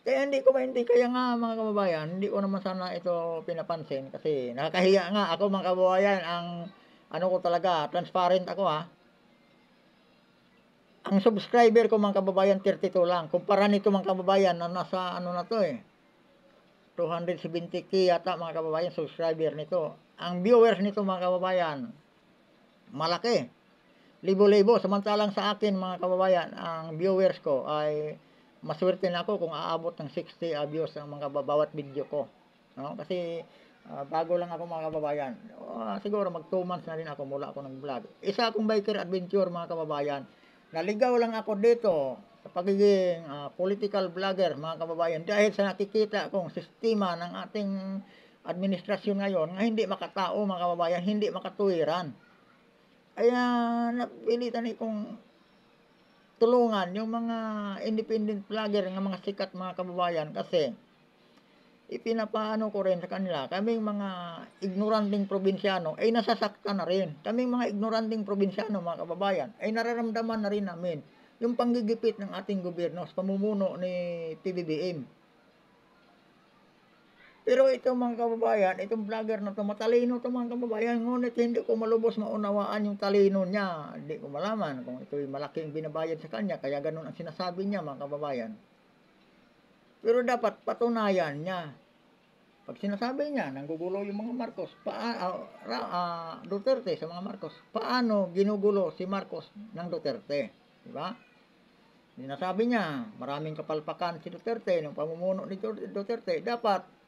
Kaya hindi ko maintindihan, kaya nga mga kababayan, hindi ko naman sana ito pinapansin kasi nakakahiya nga ako mga kababayan, ang ko talaga, transparent ako ha. Ang subscriber ko mga kababayan 32 lang. Kumpara nito mga kababayan na nasa na to 270k yata mga kababayan subscriber nito. Ang viewers nito mga kababayan malaki. Libo-libo. Samantalang sa akin mga kababayan, ang viewers ko ay maswerte na ako kung aabot ng 60 views ang mga bawat video ko. No? Kasi bago lang ako mga kababayan. Siguro mag 2 months na rin ako mula ako nag-vlog. Isa akong biker adventure mga kababayan. Naligaw lang ako dito sa pagiging political vlogger mga kababayan dahil sa nakikita kong sistema ng ating administrasyon ngayon na hindi makatao mga kababayan, hindi makatuwiran. Kaya napilitan kong tulungan yung mga independent vlogger nga mga sikat mga kababayan kasi ipinapaano ko rin sa kanila, kaming mga ignoranting probinsyano ay nasasaktan na rin. Kaming mga ignoranting probinsyano mga kababayan ay nararamdaman na rin namin yung panggigipit ng ating gobyerno sa pamumuno ni PBBM. Pero ito mga kababayan, itong vlogger na to, matalino to mga kababayan, ngunit hindi ko malubos maunawaan yung talino niya. Hindi ko malaman kung ito'y malaking binabayad sa kanya, kaya ganun ang sinasabi niya mga kababayan. Pero dapat patunayan niya. Pag sinasabi niya, nanggugulo yung mga Marcos, Duterte sa mga Marcos, paano ginugulo si Marcos ng Duterte? Diba? Sinasabi niya, maraming kapalpakan si Duterte, ng pamumuno ni Duterte, dapat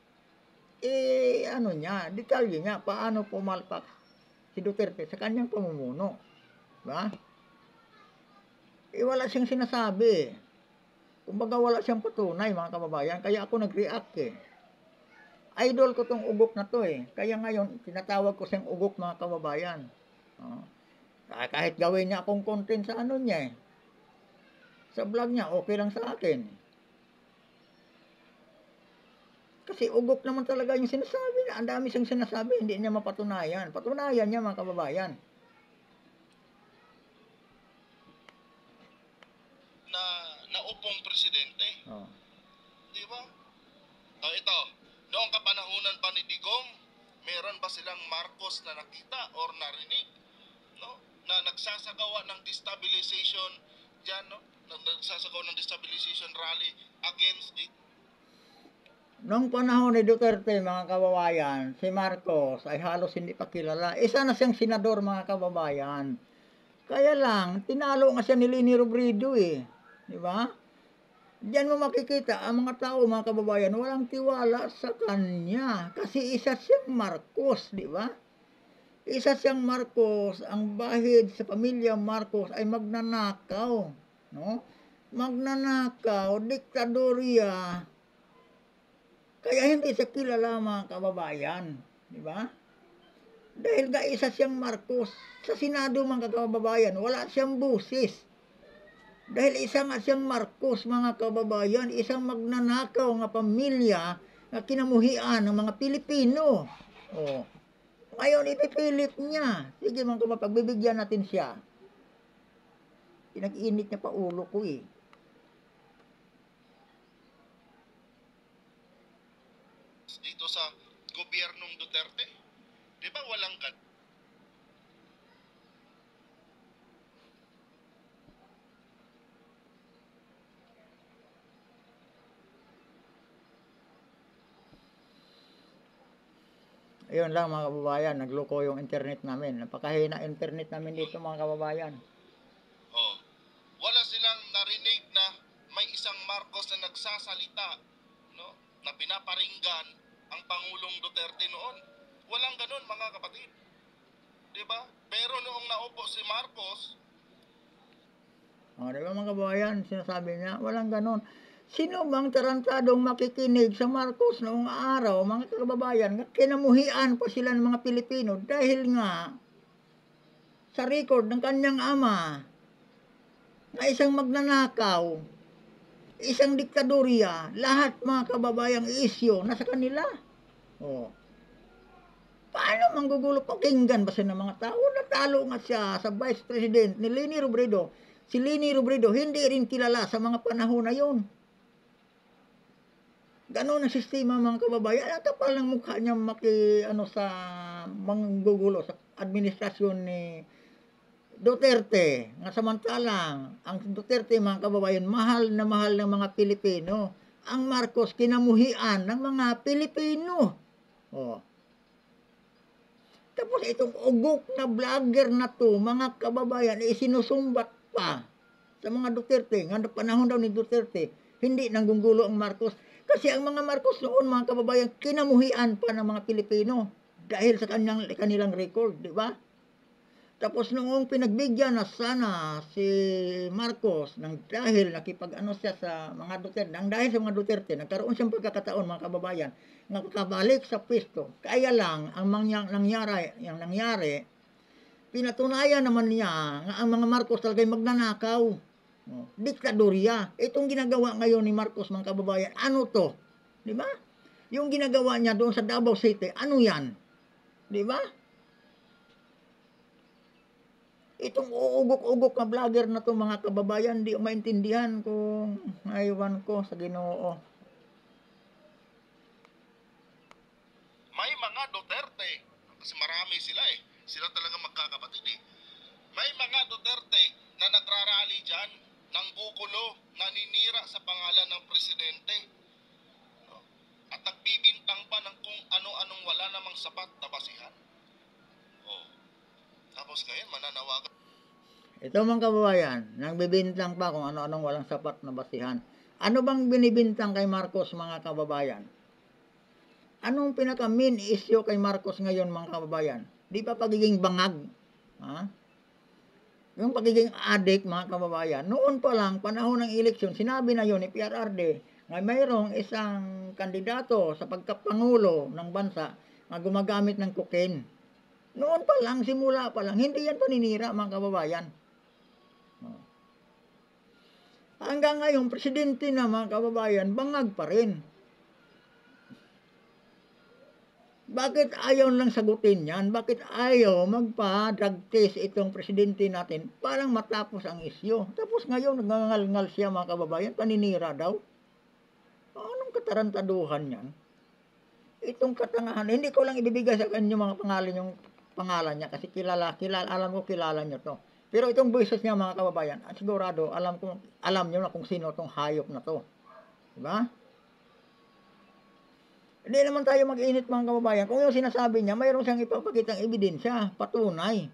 ano niya, detalye niya, paano pumalpak si Duterte sa kanyang pamumuno. Diba? Wala siyang sinasabi. Kumbaga wala siyang patunay mga kababayan, kaya ako nag-react Idol ko tong ugok na to kaya ngayon tinatawag ko siyang ugok mga kababayan. Kahit gawin niya akong content sa ano niya sa vlog niya, okay lang sa akin. Kasi ugok naman talaga yung sinasabi niya. Ang dami siyang sinasabi, hindi niya mapatunayan. Patunayan niya mga kababayan. Na naupong presidente. Oh. Di ba? Ito, noong kapanahunan pa ni Digong, meron ba silang Marcos na nakita or narinig? No? Na nagsasagawa ng destabilization dyan, no? Nagsasagawa ng destabilization rally against the Noong panahon ni Duterte, mga kababayan, si Marcos ay halos hindi pa kilala. Isa na siyang senador, mga kababayan. Kaya lang, tinalo nga siya ni Leni Robredo Di ba? Diyan mo makikita, ang mga tao, mga kababayan, walang tiwala sa kanya. Kasi isa siyang Marcos, di ba? Isa siyang Marcos, ang bahid sa pamilya Marcos ay magnanakaw. No? Magnanakaw, diktadorya. Kaya hindi siya kilala mga kababayan. Di ba? Dahil isa siyang Marcos. Sa Senado mga kababayan, wala siyang busis. Dahil isa nga siyang Marcos mga kababayan, isang magnanakaw nga pamilya na kinamuhian ng mga Pilipino. Oh. Ngayon ipipilit niya. Sige mga kababayan, pagbibigyan natin siya. Pinag-init niya pa ulo ko dito sa gobyernong Duterte. Di ba walang Ayun lang mga kababayan, nagloko yung internet namin. Napakahina internet namin dito mga kababayan. Wala silang narinig na may isang Marcos na nagsasalita, no? Na pinaparinggan ang Pangulong Duterte noon. Walang ganun mga kapatid. Di ba? Pero noong naupo si Marcos, di ba mga kababayan, sinasabi niya, walang ganun. Sino bang tarantadong makikinig sa Marcos noong araw, mga kababayan, kinamuhian pa sila ng mga Pilipino dahil nga sa record ng kanyang ama na isang magnanakaw, isang diktadorya, lahat mga kababayang isyo nasa kanila. Paano manggugulo? Pakinggan ba siya ng mga tao? Natalo nga siya sa Vice President ni Leni Robredo. Si Leni Robredo hindi rin kilala sa mga panahon na yun. Ganon ang sistema mga kababayan. At kapal ng mukha niya sa manggugulo sa administrasyon ni Duterte. Nga samantalang, ang Duterte mga kababayan, mahal na mahal ng mga Pilipino. Ang Marcos kinamuhian ng mga Pilipino. Tapos itong ugok na vlogger na to, mga kababayan, sinusumbat pa sa mga Duterte. Nga panahon daw ni Duterte, hindi nanggugulo ang Marcos. Kasi ang mga Marcos noon, mga kababayan, kinamuhian pa ng mga Pilipino dahil sa kanilang record, di ba? Tapos noong pinagbigyan na sana si Marcos dahil nakipag-ano siya sa mga Duterte, dahil sa mga Duterte, nagkaroon siyang pagkakataon mga kababayan, nakabalik sa pwesto. Kaya lang, ang nangyari, pinatunayan naman niya nga ang mga Marcos talagang magnanakaw. Oh, diktadorya. Itong ginagawa ngayon ni Marcos, mga kababayan, ano to? Di ba? Yung ginagawa niya doon sa Davao City, ano yan? Di ba? Itong uugok-ugok na vlogger na to, mga kababayan, di ko maintindihan kung aywan ko sa Ginoo. May mga Duterte, kasi marami sila eh. Sila talaga magkakapatid eh. May mga Duterte na nagrarally dyan, nanggugulo, naninira sa pangalan ng presidente. No? At nagbibintang pa ng kung ano-anong wala namang sapat na basihan. Oh. Tapos ngayon, mananawagan. Ito, mga kababayan, nagbibintang pa kung ano-anong walang sapat na basihan. Ano bang binibintang kay Marcos, mga kababayan? Anong pinaka main issue kay Marcos ngayon, mga kababayan? Di ba pagiging bangag? Ha? Yung pagiging addict, mga kababayan, noon pa lang, panahon ng eleksyon, sinabi na yun ni PRRD, na mayroong isang kandidato sa pagkapangulo ng bansa na gumagamit ng cocaine. Noon pa lang, simula pa lang, hindi yan paninira, mga kababayan. Hanggang ngayon, presidente na, mga kababayan, bangag pa rin. Bakit ayaw lang sagutin yan? Bakit ayaw magpa-drug test itong presidente natin parang matapos ang isyo? Tapos ngayon, nagngangal-ngal siya, mga kababayan, paninira daw. Anong katarantaduhan yan? Itong katangahan, hindi ko lang ibibigay sa kanyo mga pangalan yung pangalan niya kasi alam ko kilala niyo to. Pero itong business niya, mga kababayan, sigurado alam niyo na kung sino tong hayop na to. Diba? Hindi naman tayo mag-init, mga kababayan. Kung yung sinasabi niya, mayroon siyang ipapakitang ebidensya, patunay.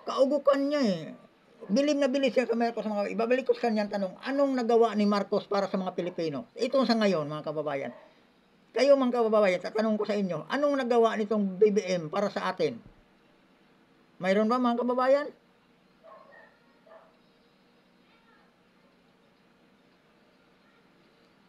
Kaugukan niya eh. Bilib na bilib siya sa Marcos, mga kababayan. Ibabalik ko sa kanya ang tanong, anong nagawa ni Marcos para sa mga Pilipino? Ito sa ngayon, mga kababayan. Kayo, mga kababayan, tatanong ko sa inyo, anong nagawa nitong BBM para sa atin? Mayroon ba, mga kababayan?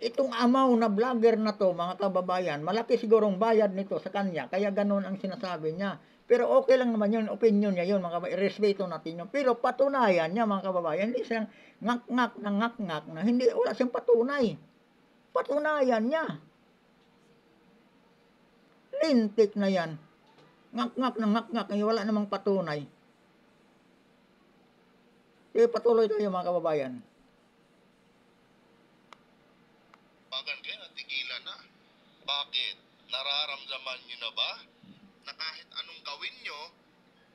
Itong amaw na vlogger na to, mga kababayan, malaki sigurong bayad nito sa kanya, kaya ganun ang sinasabi niya. Pero okay lang naman yun, opinion niya yun, mga kababayan, respeto natin yun. Pero patunayan niya, mga kababayan, hindi siyang ngak-ngak na hindi, wala siyang patunay. Patunayan niya. Lintik na yan. Ngak-ngak, wala namang patunay. Kaya patuloy tayo, mga kababayan. Bagan kayo, tigilan na. Bakit? Nararamdaman nyo na ba na kahit anong gawin nyo,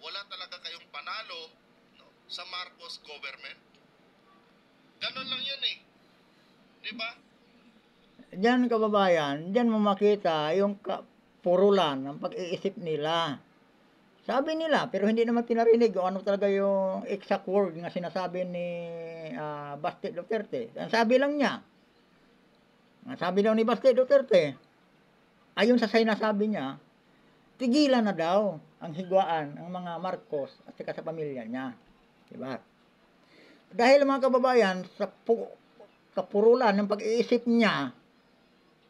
wala talaga kayong panalo, no, sa Marcos government? Ganon lang yun eh. Di ba? Diyan, kababayan, diyan mo makita yung purulan ng pag-iisip nila. Sabi nila, pero hindi naman pinarinig kung ano talaga yung exact word na sinasabi ni Basti Duterte. Ang sabi lang niya, ang sabi daw ni Basti Duterte, ayon sa sinasabi niya, tigilan na daw ang higwaan ng mga Marcos at saka sa pamilya niya. Diba? Dahil, mga kababayan, sa kapurulan ng pag-iisip niya,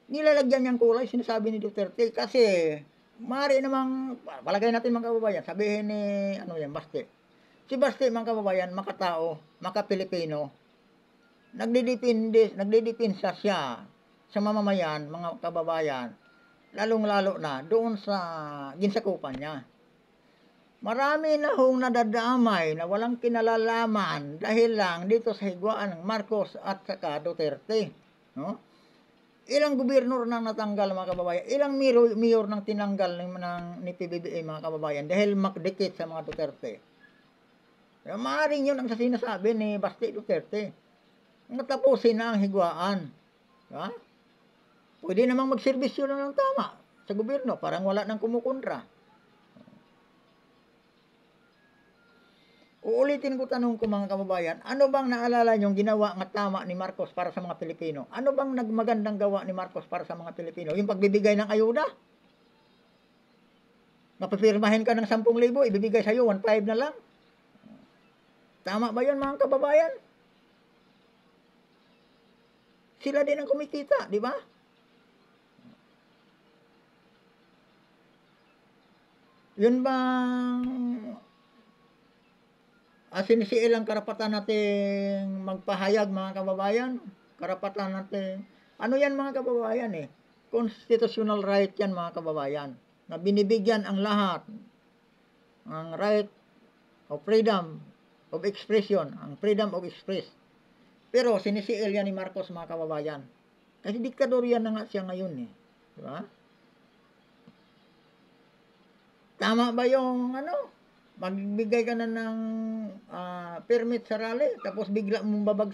nilalagyan niyang kulay, sinasabi ni Duterte, kasi maaari namang, palagay natin, mga kababayan, sabihin ni, Basti. Si Basti, mga kababayan, makatao, maka-Pilipino, nagdidipinsa siya sa mamamayan, mga kababayan, lalong-lalo na doon sa ginsakupan niya. Marami na hong nadadamay na walang kinalalaman dahil lang dito sa higwaan ng Marcos at saka Duterte. No? Ilang gobernador nang natanggal, mga kababayan, ilang mayor nang tinanggal ni PBBM, mga kababayan, dahil makdikit sa mga Duterte. Maaaring yun ang sinasabi ni Basti Duterte. Natapusin na ang higwaan. Ha? Pwede namang magserbisyo na ng tama sa gobyerno, parang wala nang kumukontra. Uulitin ko tanong ko, mga kababayan, ano bang naalala niyong ginawa nga tama ni Marcos para sa mga Pilipino? Ano bang nagmagandang gawa ni Marcos para sa mga Pilipino? Yung pagbibigay ng ayuda? Mapipirmahin ka ng 10,000, ibibigay sa'yo 1,500 na lang. Tama ba yun, mga kababayan? Sila din ang kumikita, di ba? Yun bang sinisiil ang karapatan nating magpahayag, mga kababayan. Karapatan natin. Ano yan, mga kababayan eh? Constitutional right yan, mga kababayan. Na binibigyan ang lahat ang right of freedom of expression, ang freedom of express. Pero sinisiil yan ni Marcos, mga kababayan. Kasi diktador yan na nga siya ngayon eh. Di ba? Tama ba yung magbigay ka na ng permit sa rally, tapos bigla mong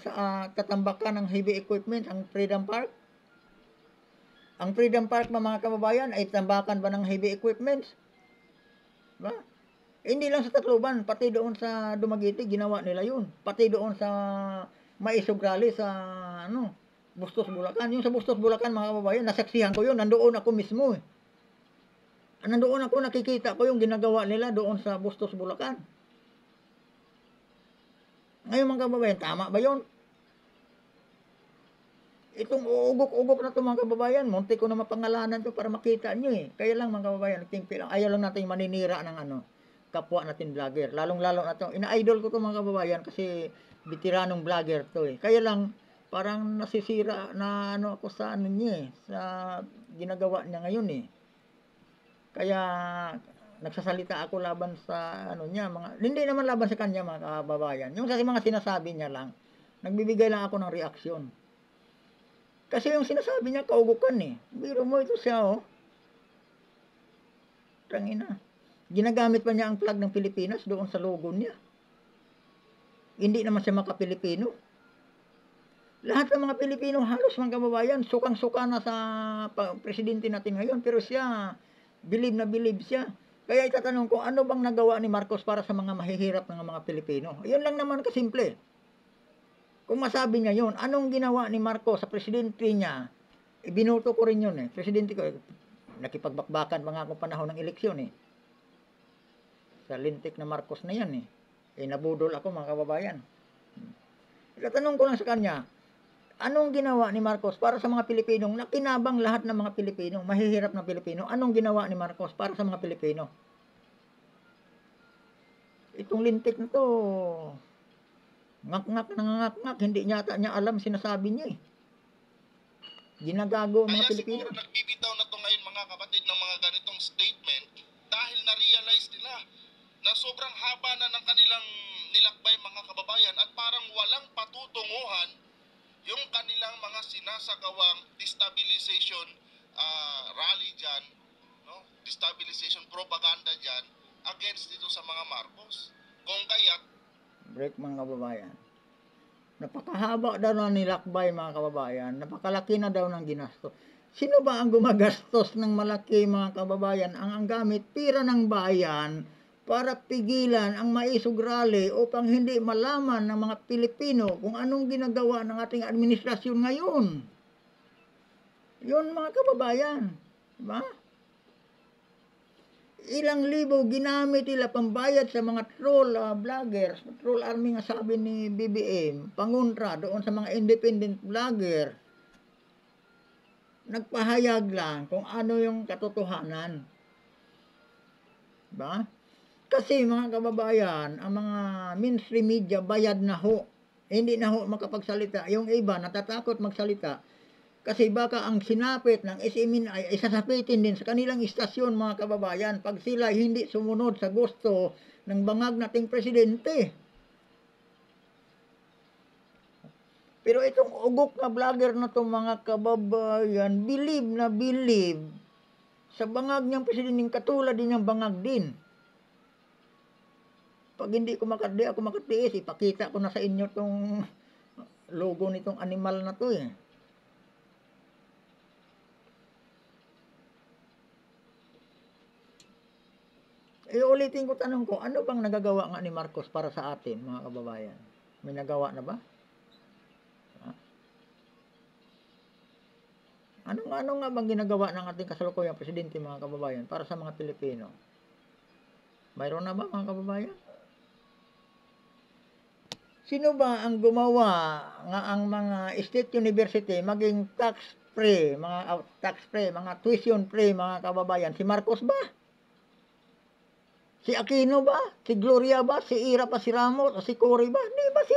tatambakan ng heavy equipment ang Freedom Park? Ang Freedom Park mga kababayan ay tambakan ba ng heavy equipment? Ba? Hindi lang sa Tacloban, pati doon sa Dumaguete ginawa nila yun. Pati doon sa Maisog Rally sa Bustos Bulacan. Yung sa Bustos Bulacan mga kababayan, nasaksihan ko yun, nandoon ako mismo eh. Nandoon ako, nakikita ko yung ginagawa nila doon sa Bustos Bulacan. Ngayon mga kababayan, tama ba yun? Itong uugok-ugok na ito mga kababayan, munti ko na mapangalanan to para makita nyo eh. Kaya lang mga kababayan, ayaw lang natin maninira ng kapwa natin vlogger. Lalong-lalo na to. Ina-idol ko to mga kababayan kasi veteranong vlogger to eh. Kaya lang, parang nasisira na ako sa niya eh, sa ginagawa niya ngayon eh. Kaya nagsasalita ako laban sa niya, hindi naman laban sa kanya mga kababayan. Yung sa mga sinasabi niya lang, nagbibigay lang ako ng reaksyon. Kasi yung sinasabi niya kaugukan eh. Biro mo ito siya oh. Tangina. Ginagamit pa niya ang flag ng Pilipinas doon sa logo niya. Hindi naman siya maka-Pilipino. Lahat ng mga Pilipino halos mga kababayan, sukang-suka na sa presidente natin ngayon, pero siya believe na believe siya. Kaya itatanong ko, ano bang nagawa ni Marcos para sa mga mahihirap ng mga Pilipino? Yun lang naman kasimple. Kung masabi niya yun, anong ginawa ni Marcos sa presidente niya? Ibinuto ko rin yun eh. Presidente ko, nakipagbakbakan mga akong panahon ng eleksyon eh. Sa lintik na Marcos na yan eh. Nabudol ako mga kababayan. Itatanong ko lang sa kanya, anong ginawa ni Marcos para sa mga Pilipinong nakinabang lahat ng mga Pilipino, mahihirap na Pilipino? Anong ginawa ni Marcos para sa mga Pilipino? Itong lintik na to, ngak-ngak, hindi niya alam sinasabi niya eh. Ginagago ang mga Pilipino. Kaya siguro nagbibitaw na to ngayon mga kapatid ng mga ganitong statement dahil na-realize nila na sobrang haba na ng kanilang nilakbay mga kababayan at parang walang patutunguhan yung kanilang mga sinasagawang destabilization rally dyan, no? Destabilization propaganda dyan against dito sa mga Marcos. Kung kaya't break mga kababayan. Napakahaba daw ng nilakbay mga kababayan. Napakalaki na daw ng ginastos. Sino ba ang gumagastos ng malaki mga kababayan? Ang gamit pira ng bayan para pigilan ang Maisog Rally upang hindi malaman ng mga Pilipino kung anong ginagawa ng ating administrasyon ngayon. Yun mga kababayan. Diba? Ilang libo ginamit nila pambayad sa mga troll vloggers, troll army nga sabi ni BBM, panguntra doon sa mga independent vlogger. Nagpahayag lang kung ano yung katotohanan. Diba? Kasi mga kababayan, ang mga mainstream media bayad na ho. Hindi na ho makapagsalita. Yung iba natatakot magsalita. Kasi baka ang sinapit ng SMN ay sasapitin din sa kanilang istasyon mga kababayan pag sila hindi sumunod sa gusto ng bangag nating presidente. Pero itong ugok na vlogger na to mga kababayan, believe na believe sa bangag niyang presidente, katulad din niyang bangag din. Pag hindi ako makatiis, ipakita ko na sa inyo tong logo nitong animal na to eh. Ulitin ko, tanong ko, ano bang nagagawa nga ni Marcos para sa atin, mga kababayan? May nagawa na ba? Ano nga bang ginagawa ng ating kasalukuyang presidente, mga kababayan, para sa mga Pilipino? Mayroon na ba, mga kababayan? Sino ba ang gumawa nga ang mga state university maging tax-free, mga tuition-free, mga kababayan? Si Marcos ba? Si Aquino ba? Si Gloria ba? Si Ira pa si Ramos? O si Cory ba? Di ba si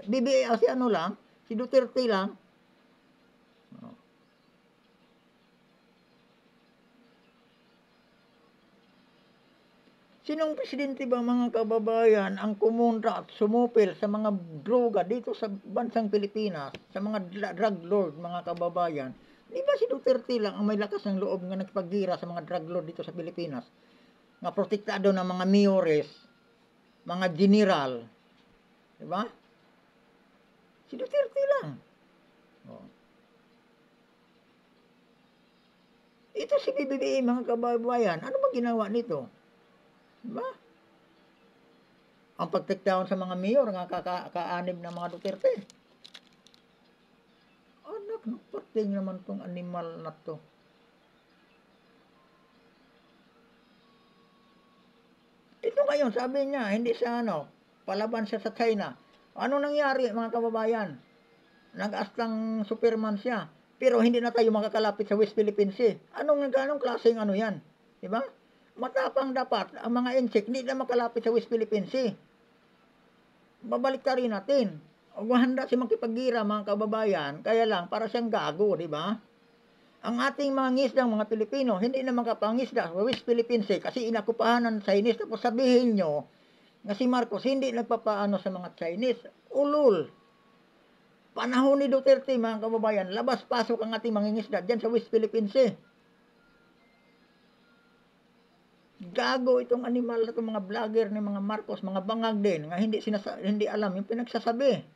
BBM, si ano lang? Si Duterte lang? Sinong presidente ba mga kababayan ang kumontra at sumupil sa mga droga dito sa bansang Pilipinas, sa mga drug lord mga kababayan? Di ba si Duterte lang ang may lakas ng loob nga nagpagira sa mga drug lord dito sa Pilipinas? Nga protektado ng mga mayores, mga general, di ba? Si Duterte lang. Oh. Ito si BBM mga kababayan, ano ba ginawa nito? Di ba? Ang pagtektaon sa mga mayor nga kaanib ng mga Duterte. Anak, nagpating naman tong animal na to. Ito ngayon, sabi niya, hindi siya palaban siya sa China. Ano nangyari mga kababayan? Nag-astang Superman siya. Pero hindi na tayo makakalapit sa West Philippine Sea. Anong klaseng yan? Diba? Matapang dapat ang mga insect hindi na makalapit sa West Philippine Sea. Babalik ta rin natin. O handa si makipagira mga kababayan, kaya lang para siyang gago, di ba? Ang ating mga ngisdang mga Pilipino, hindi na makapangisda sa West Philippine Sea kasi inakupahan ng Chinese. Tapos sabihin nyo, na si Marcos hindi nagpapaano sa mga Chinese. Ulul. Panahon ni Duterte mga kababayan, labas-pasok ang ating mga ngisda dyan sa West Philippine Sea. Gago itong animal na itong mga vlogger ni mga Marcos, mga bangag din, nga hindi alam yung pinagsasabi.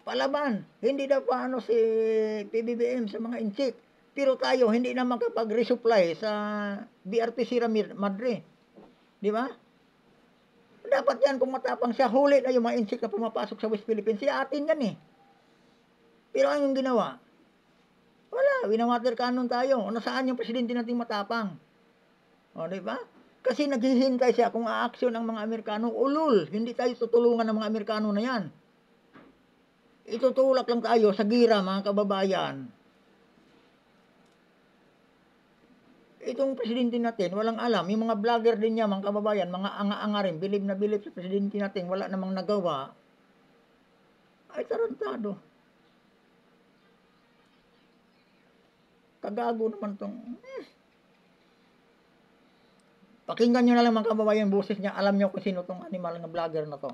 Palaban, hindi daw paano si PBBM sa mga inchik. Pero tayo, hindi na makapag-resupply sa BRT Sierra Madre. Di ba? Dapat yan, kung matapang siya, huli na yung mga inchik na pumapasok sa West Philippines. Sila atin yan eh. Pero anong ginawa? Wala, winawater cannon tayo. O nasaan yung presidente nating matapang? O, di ba? Kasi naghihintay siya kung aaksyon ang mga Amerikano. Ulul, hindi tayo tutulungan ng mga Amerikano na yan. Itutulak lang tayo sa gira, mga kababayan. Itong presidente natin, walang alam. Yung mga vlogger din niya, mga kababayan, mga anga-anga rin, bilib na bilib sa presidente natin, wala namang nagawa. Ay, tarantado. Kagago naman tong... Pakinggan nyo na lang mga kababayan boses niya. Alam nyo kung sino tong animal na vlogger na to.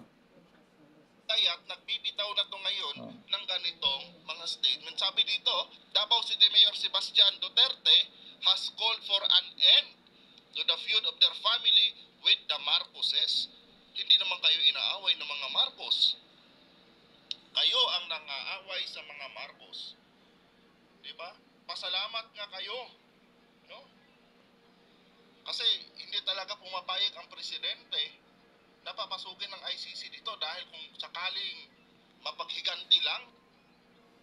Kaya't nagbibitaw na to ngayon ng ganitong mga statement. Sabi dito, Davao City Mayor Sebastian Duterte has called for an end to the feud of their family with the Marcoses. Hindi naman kayo inaaway ng mga Marcos. Kayo ang nangaaway sa mga Marcos. Diba? Pasalamat nga kayo. No? Kasi hindi talaga pumapayag ang presidente na papasukin ng ICC dito dahil kung sakaling mapaghiganti lang.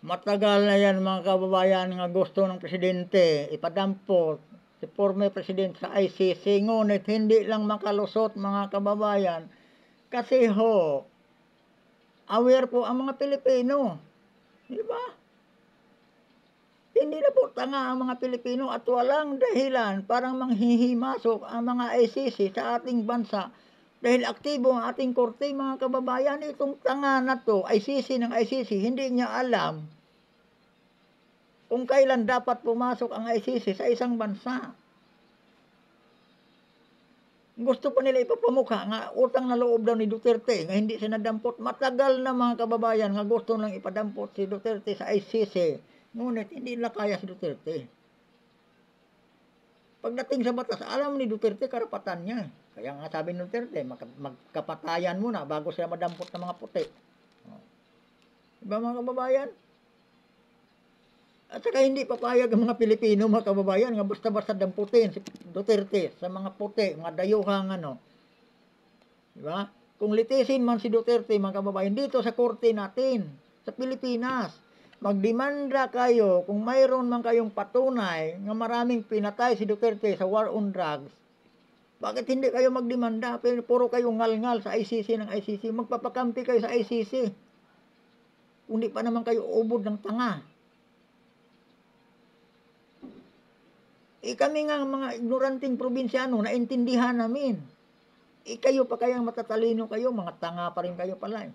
Matagal na yan mga kababayan nga gusto ng presidente ipadampot si former president sa ICC, ngunit hindi lang makalusot mga kababayan kasi aware po ang mga Pilipino, di ba? Hindi na po tanga ang mga Pilipino at walang dahilan parang manghihimasok ang mga ICC sa ating bansa dahil aktibo ang ating korte mga kababayan. Itong tanga na to, ICC ng ICC, hindi niya alam kung kailan dapat pumasok ang ICC sa isang bansa. Gusto pa nila ipapamukha nga utang na loob daw ni Duterte nga hindi siya nadampot. Matagal na mga kababayan nga gusto lang ipadampot si Duterte sa ICC. Ngunit hindi nila kaya si Duterte. Pagdating sa batas, alam ni Duterte karapatan niya. Kaya nga sabi ni Duterte, magkapatayan muna bago siya madampot ng mga puti. Diba mga kababayan? At saka hindi papayag ang mga Pilipino, mga kababayan, nga basta-basta damputin si Duterte sa mga puti, mga dayuhang Diba? Kung litisin man si Duterte, mga kababayan, dito sa korte natin, sa Pilipinas, magdemanda kayo kung mayroon man kayong patunay nga maraming pinatay si Duterte sa war on drugs. Bakit hindi kayo magdemanda? Pero puro kayo ngal-ngal sa ICC ng ICC. Magpapakampi kayo sa ICC. Kung di pa naman kayo ubod ng tanga. Kami nga mga ignoranting probinsyano, naintindihan namin. Kayo pa kayang matatalino kayo, mga tanga pa rin kayo pala eh.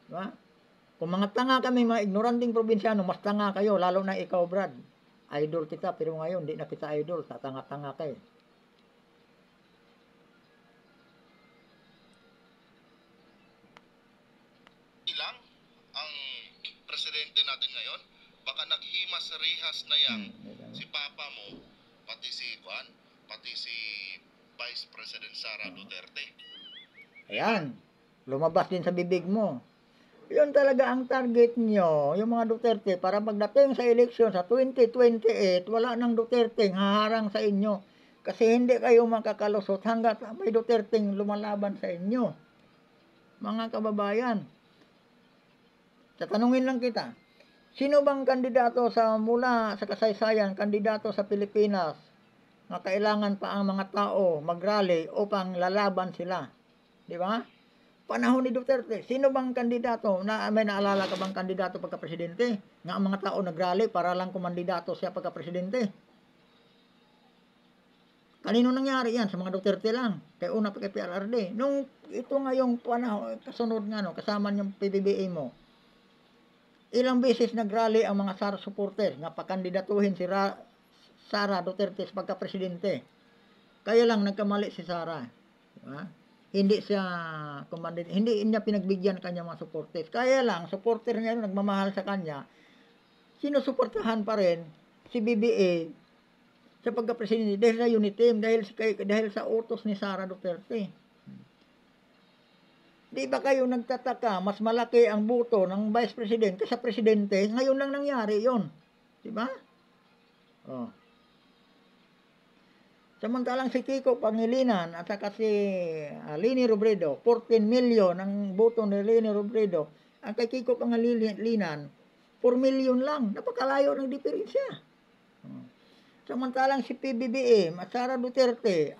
Diba? Kung mga tanga kami, mga ignoranting probinsyano, mas tanga kayo, lalo na ikaw, Brad. Idol kita, pero ngayon, di na kita idol, tatanga-tanga kayo. Ilang ang presidente natin ngayon, baka naghimas-rihas na yan si Papa mo, pati si Juan, pati si Vice President Sara Duterte. Ayan, lumabas din sa bibig mo. Yun talaga ang target nyo, yung mga Duterte, para pagdating sa eleksyon sa 2028, wala nang Duterte haharang sa inyo. Kasi hindi kayo makakalusot hanggat may Duterte lumalaban sa inyo. Mga kababayan, tatanungin lang kita, sino bang kandidato sa mula sa kasaysayan, kandidato sa Pilipinas, na kailangan pa ang mga tao mag-rally upang lalaban sila? Di ba? Panahon ni Duterte, sino bang kandidato? May naalala ka bang kandidato pagka-presidente? Nga ang mga tao nag-rally para lang kumandidato siya pagka-presidente. Kanino nangyari yan? Sa mga Duterte lang. Kaya una pa kay PRRD. Nung ito ngayong panahon, kasunod nga no, kasama niyong PBBM mo, ilang beses nag-rally ang mga Sara supporters nga pakandidatuhin si Sara Duterte sa pagka-presidente. Kaya lang nagkamali si Sara. Diba? Hindi siya hindi niya pinagbigyan kanya mga supporters. Kaya lang, supporter niya nagmamahal sa kanya, sinusuportahan pa rin si BBA sa pagka-presidente dahil sa unity team, dahil sa utos ni Sara Duterte. Di ba kayo nagtataka, mas malaki ang boto ng Vice President kaysa Presidente? Ngayon lang nangyari yon, di ba? Oh. Samantalang si Kiko Pangilinan at saka si Leni Robredo, 14 million ang boto ni Leni Robredo. Ang kay Kiko Pangilinan, 4 million lang. Napakalayo ng diferensya. Samantalang si PBBM at Sara Duterte,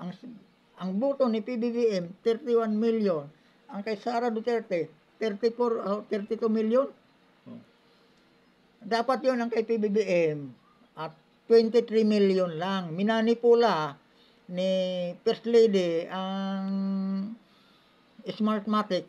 ang boto ni PBBM, 31 million. Ang kay Sara Duterte, 32 million. Dapat yon ang kay PBBM at 23 million lang. Minanipula ni First Lady ang Smartmatic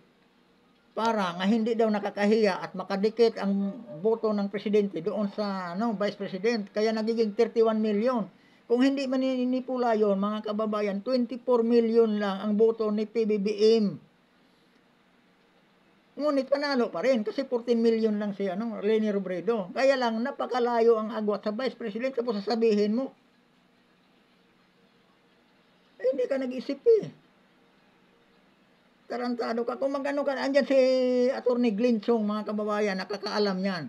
para nga hindi daw nakakahiya at makadikit ang boto ng presidente doon sa Vice President. Kaya nagiging 31 million. Kung hindi maninipula yon, mga kababayan, 24 million lang ang boto ni PBBM. Ngunit panalo pa rin kasi 14 million lang si Leni Robredo. Kaya lang napakalayo ang agwat sa Vice President, tapos sasabihin mo, hindi ka nag-isip eh. Tarantado ka. Kung magano ka, andyan si Attorney Glinchong, mga kababayan, nakakaalam yan.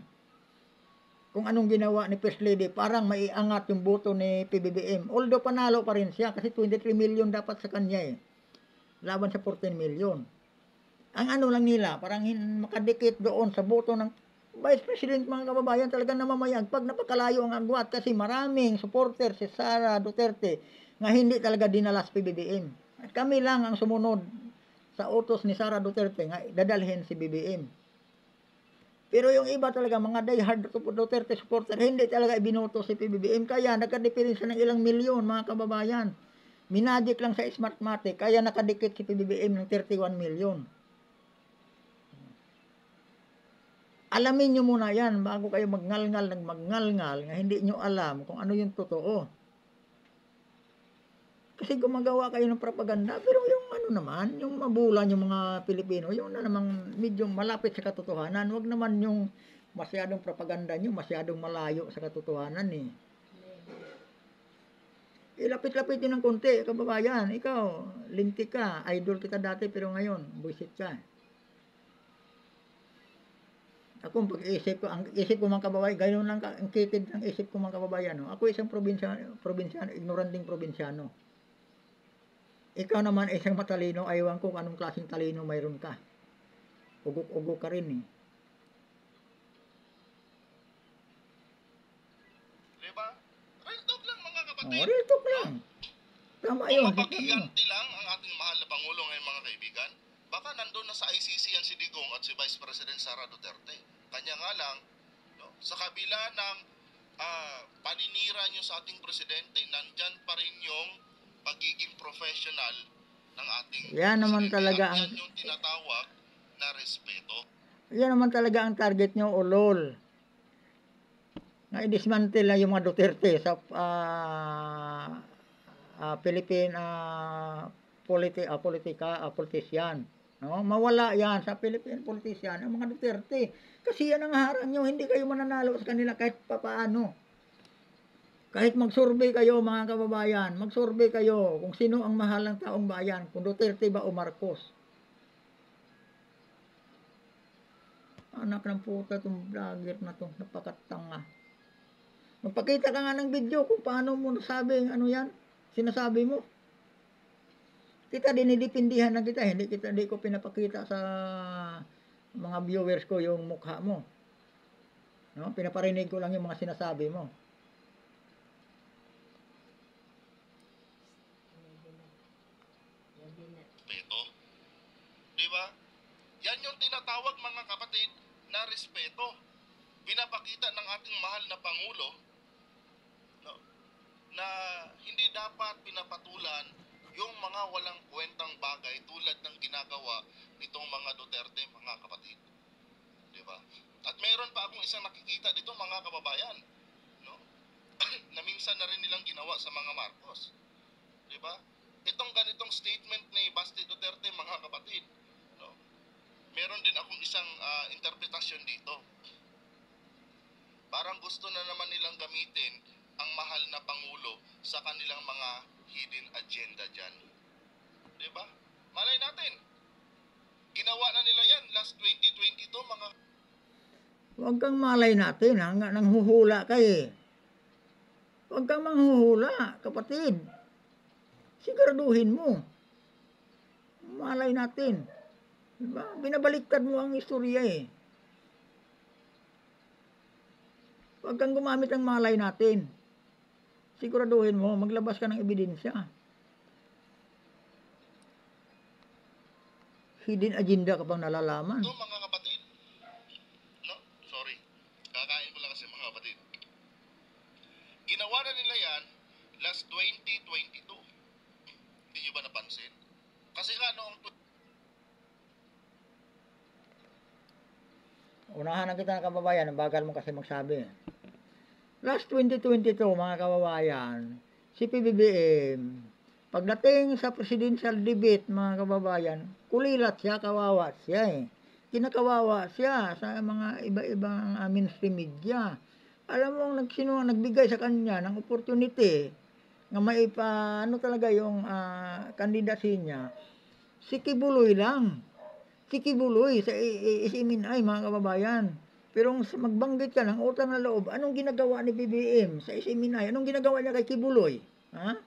Kung anong ginawa ni First Lady, parang maiangat yung boto ni PBBM. Although panalo pa rin siya kasi 23 million dapat sa kanya eh. Laban sa 14 million. Ang lang nila, parang makadikit doon sa boto ng Vice President, mga kababayan, talagang namamayag pag napakalayo ang agwat kasi maraming supporter si Sara Duterte nga hindi talaga dinalas PBBM. At kami lang ang sumunod sa utos ni Sara Duterte nga dadalhin si BBM. Pero yung iba talaga, mga diehard Duterte supporter, hindi talaga ibinoto si PBBM. Kaya nagkadiferensya ng ilang milyon, mga kababayan. Minagic lang sa Smartmatic, kaya nakadikit si PBBM ng 31 million. Alamin nyo muna yan bago kayo magngalngal nga hindi nyo alam kung ano yung totoo. Kasi gumagawa kayo ng propaganda, pero yung naman, yung mabulan yung mga Pilipino, yung namang medyo malapit sa katotohanan, wag naman yung masyadong propaganda nyo, masyadong malayo sa katotohanan eh. Ilapit-lapit yun ng konti, kababayan. Ikaw, lintik ka, idol kita dati, pero ngayon, buisit ka. Ako, pag-isip ko, ang isip ko mga kababayan, ganoon lang ang kitid ng isip ko mga kababayan. No? Ako isang probinsyano, ignoranting probinsyano. Ikaw naman isang matalino, aywan ko kung anong klaseng talino mayroon ka. Ugok-ugok ka rin eh. Diba? Real talk lang mga kapatid. Real talk lang. Tama yun. Kung mapagiganti lang ang ating mahal na Pangulo ngayon mga kaibigan, baka nandun na sa ICC yan si Digong at si Vice President Sara Duterte. Kanya nga lang, no, sa kabila ng paninira nyo sa ating presidente, nandyan pa rin yung pagiging professional ng ating Yan naman presidente. talaga At ang yan yung tinatawag na respeto. yan naman talaga ang target nyo, ulol. Na i-dismantle na yung mga Duterte sa Philippine politician. No? Mawala yan sa Philippine politician ang mga Duterte. Kasi yan ang harang nyo, hindi kayo mananalo sa kanila kahit papaano. Kahit mag-survey kayo mga kababayan, mag-survey kayo kung sino ang mahal ng taong bayan, kung Duterte ba o Marcos. Anak ng puta itong vlogger na to, napakatanga. Magpakita ka nga ng video kung paano mo nasabi ano yan, sinasabi mo. Kita dinidipindihan na kita, hindi ko pinapakita sa mga viewers ko yung mukha mo. No? Pinaparinig ko lang yung mga sinasabi mo. Respeto. Di ba? Yan yung tinatawag mga kapatid na respeto. Pinapakita ng ating mahal na Pangulo, no, na hindi dapat pinapatulan yung mga walang kwentang bagay tulad ng ginagawa nitong mga Duterte, mga kapatid. Di ba? At meron pa akong isang nakikita dito mga kababayan, no? Na minsan na rin nilang ginawa sa mga Marcos. Di ba? Itong ganitong statement ni Basti Duterte, mga kapatid, no? Meron din akong isang interpretasyon dito. Parang gusto na naman nilang gamitin ang mahal na Pangulo sa kanilang mga hidden agenda dyan. Diba? Malay natin. Ginawa na nila yan last 2022, mga... Huwag kang malay natin, nanghuhula ka eh. Huwag kang manghuhula, kapatid. Siguraduhin mo. Malay natin. Diba? Binabaliktad mo ang istorya eh. Huwag kang gumamit ng malay natin. Siguraduhin mo, maglabas ka ng ebidensya. Hidden agenda ka pang nalalaman. Ito mga kapatid. No? Sorry. Kakain ko lang kasi mga kapatid. Ginawa na nila yan last 2022. Hindi nyo ba napansin? Kasi nga noong... Unahan na kita ng kababayan, ang bagal mo kasi magsabi. Last 2022 mga kababayan, si PBBM, pagdating sa presidential debate mga kababayan, kulilat siya, kawawa siya eh. Kinakawawa siya sa mga iba-ibang mainstream media. Alam mo, sino ang nagbigay sa kanya ng opportunity nga maipa, ano talaga yung kandidacy niya, si Kibuloy lang. Si Kibuloy sa SMNI mga kababayan. Pero magbanggit ka ng utang na loob, anong ginagawa ni BBM sa SMNI? Anong ginagawa niya kay Kibuloy? Ha?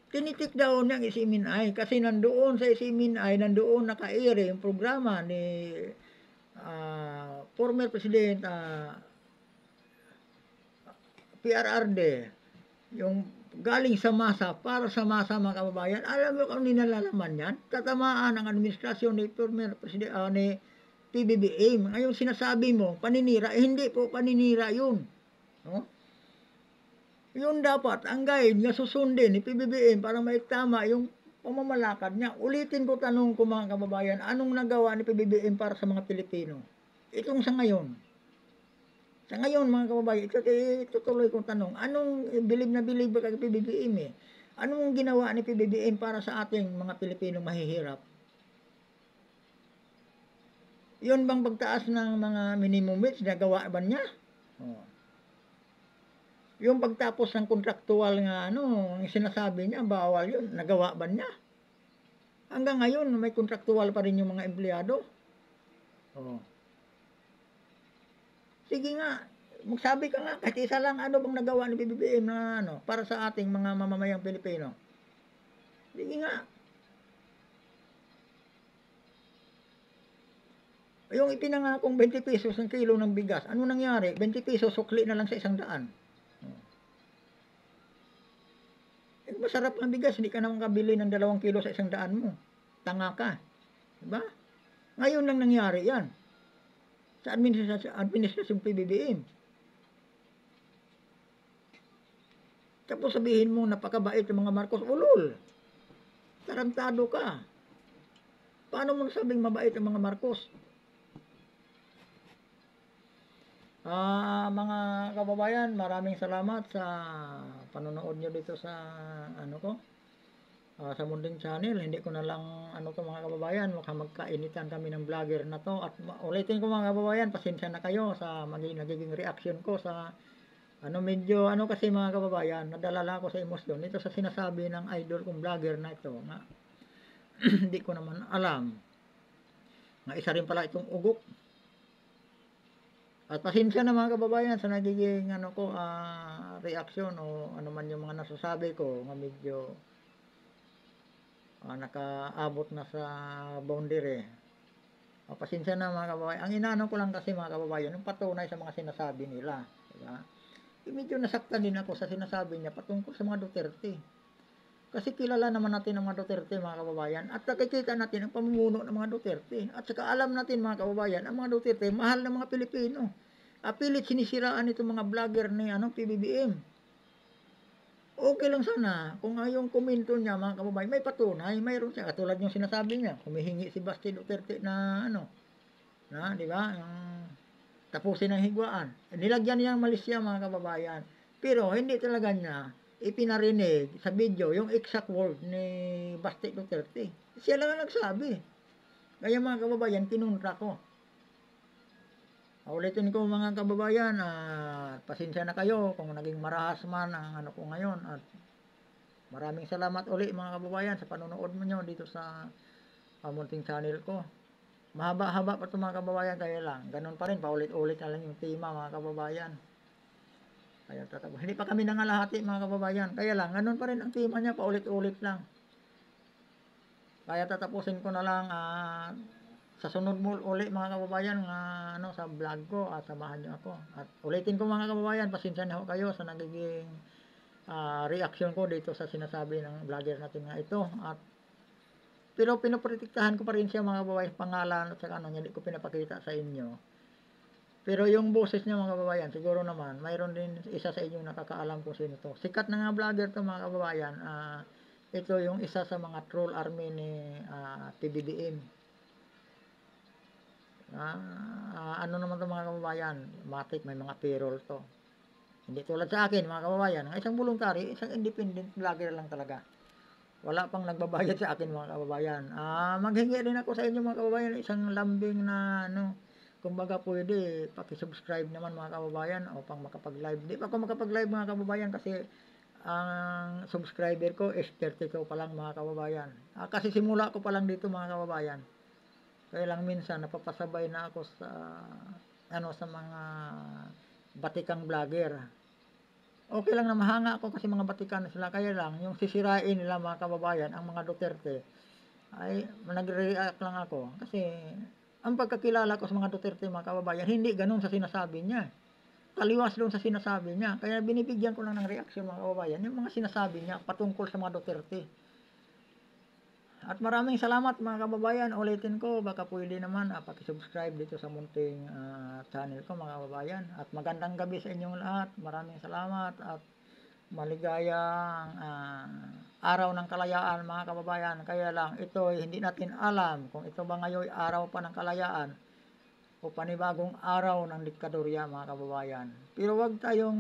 Tinitik down niya ang SMNI kasi nandoon sa SMNI, nandoon naka-air yung programa ni former President PRRD, yung galing sa masa, para sa masa mga kababayan. Alam mo kung ninalalaman yan? Tatamaan ang administrasyon ni former President ni PBBM. Ngayon sinasabi mo, paninira. Hindi po paninira yun. No? Yun dapat, ang guide nga susundin ni PBBM para maitama yung pamamalakad niya. Ulitin ko tanong ko mga kababayan, anong nagawa ni PBBM para sa mga Pilipino? Itong sa ngayon. Sa ngayon mga kababayan, itutuloy kong tanong, anong bilib na bilib kay PBBM eh? Anong ginawa ni PBBM para sa ating mga Pilipino mahihirap? Yun bang pagtaas ng mga minimum wage, nagawa ba niya? Oh. Yung pagtapos ng kontraktual nga ang sinasabi niya, bawal yun, nagawa ba niya? Hanggang ngayon, may kontraktual pa rin yung mga empleyado. Oh. Sige nga, magsabi ka nga, kahit isa lang, ano bang nagawa ni BBM na para sa ating mga mamamayang Pilipino? Sige nga. Yung ipinangakong 20 pesos ang kilo ng bigas, ano nangyari? 20 pesos sukli na lang sa 100. Eh, masarap ang bigas, hindi ka naman kabili ng 2 kilo sa 100 mo. Tanga ka. Diba? Ngayon lang nangyari yan. Sa administrasyong PBBM. Tapos sabihin mo napakabait ng mga Marcos, ulol. Tarantado ka. Paano mo sabing mabait ang mga Marcos? Mga kababayan, maraming salamat sa panonood nyo dito sa sa Munding Channel. Hindi ko na lang mga kababayan, magkainitan kami ng vlogger na to. At ulitin ko mga kababayan, pasensya na kayo sa nagiging reaction ko sa medyo kasi mga kababayan, nadalala ko sa emosyon ito sa sinasabi ng idol kong vlogger na ito nga hindi ko naman alam nga isa rin pala itong ugok. At pasensya na mga kababayan sa nagiging reaction o man yung mga nasasabi ko nga medyo nakaabot na sa boundary. Pasensya na mga kababayan. Ang inaano ko lang kasi mga kababayan, yung patunay sa mga sinasabi nila. Diba? Medyo nasaktan din ako sa sinasabi niya patungkol sa mga Duterte. Kasi kilala naman natin ang mga Duterte mga kababayan. At nakikita natin ang pamumuno ng mga Duterte. At saka alam natin mga kababayan, ang mga Duterte, mahal ng mga Pilipino. Pilit sinisiraan itong mga vlogger ni PBBM. Okay lang sana kung yung komento niya mga kababayan may patunay, mayroon siya katulad yung sinasabi niya, humihingi si Basti Duterte na di ba? Yung tapusin ang higwaan. Nilagyan niya ang Malaysia mga kababayan. Pero hindi talaga niya ipinarinig sa video yung exact word ni Basti Duterte. Siya lang ang nagsabi. Kaya mga kababayan, kinuntra ko. Ulitin ko mga kababayan, pasensya na kayo kung naging marahas man ang ko ngayon. At maraming salamat uli mga kababayan sa panonood mo nyo dito sa Munting Channel ko. Mahaba-haba pa ito mga kababayan, kaya lang ganun pa rin, paulit-ulit na lang yung tema mga kababayan. Kaya hindi pa kami nangalahati mga kababayan, kaya lang ganun pa rin ang tema niya, paulit-ulit lang. Kaya tatapusin ko na lang sa sunod mo uli mga kababayan sa vlog ko at samahan niyo ako. At ulitin ko mga kababayan, pasensya na ho kayo sa nagiging reaction ko dito sa sinasabi ng vlogger natin nga ito. At pero pinoprotektahan ko pa rin siya mga kababayan, pangalan at saka hindi ko pinapakita sa inyo. Pero yung boses niya mga kababayan, siguro naman mayroon din isa sa inyo nakakaalam kung sino to. Sikat na nga vlogger to mga kababayan. Ito yung isa sa mga troll army ni PBBM. Naman to mga kababayan, matik may mga payroll to. Hindi tulad sa akin mga kababayan, ang isang voluntary, isang independent vlogger lang talaga. Wala pang nagbabayad sa akin mga kababayan. Maghingi din ako sa inyo mga kababayan, isang lambing na kumbaga pwede paki-subscribe naman mga kababayan upang makapag-live. Di pa ako makapag-live mga kababayan kasi ang subscriber ko is 32 pa lang mga kababayan. Kasi simula ko pa lang dito mga kababayan. Kaya lang minsan napapasabay na ako sa sa mga batikang vlogger. Okay lang na mahanga ako kasi mga batikan sila, kaya lang yung sisirain nila mga kababayan ang mga Duterte ay nagre-react lang ako kasi ang pagkakilala ko sa mga Duterte mga kababayan hindi ganun sa sinasabi niya. Taliwas doon sa sinasabi niya. Kaya binibigyan ko lang ng reaksyon mga kababayan yung mga sinasabi niya patungkol sa mga Duterte. At maraming salamat mga kababayan. Ulitin ko, baka pwede naman paki-subscribe dito sa Munting channel ko mga kababayan. At magandang gabi sa inyong lahat. Maraming salamat at maligayang araw ng kalayaan mga kababayan. Kaya lang ito hindi natin alam kung ito ba ngayon araw pa ng kalayaan o panibagong araw ng diktadorya mga kababayan. Pero wag tayong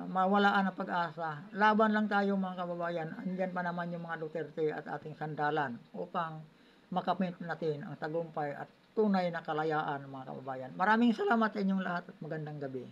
mawalaan ang pag-asa. Laban lang tayo mga kababayan. Andyan pa naman yung mga Duterte at ating sandalan upang makamit natin ang tagumpay at tunay na kalayaan mga kababayan. Maraming salamat sa inyong lahat at magandang gabi.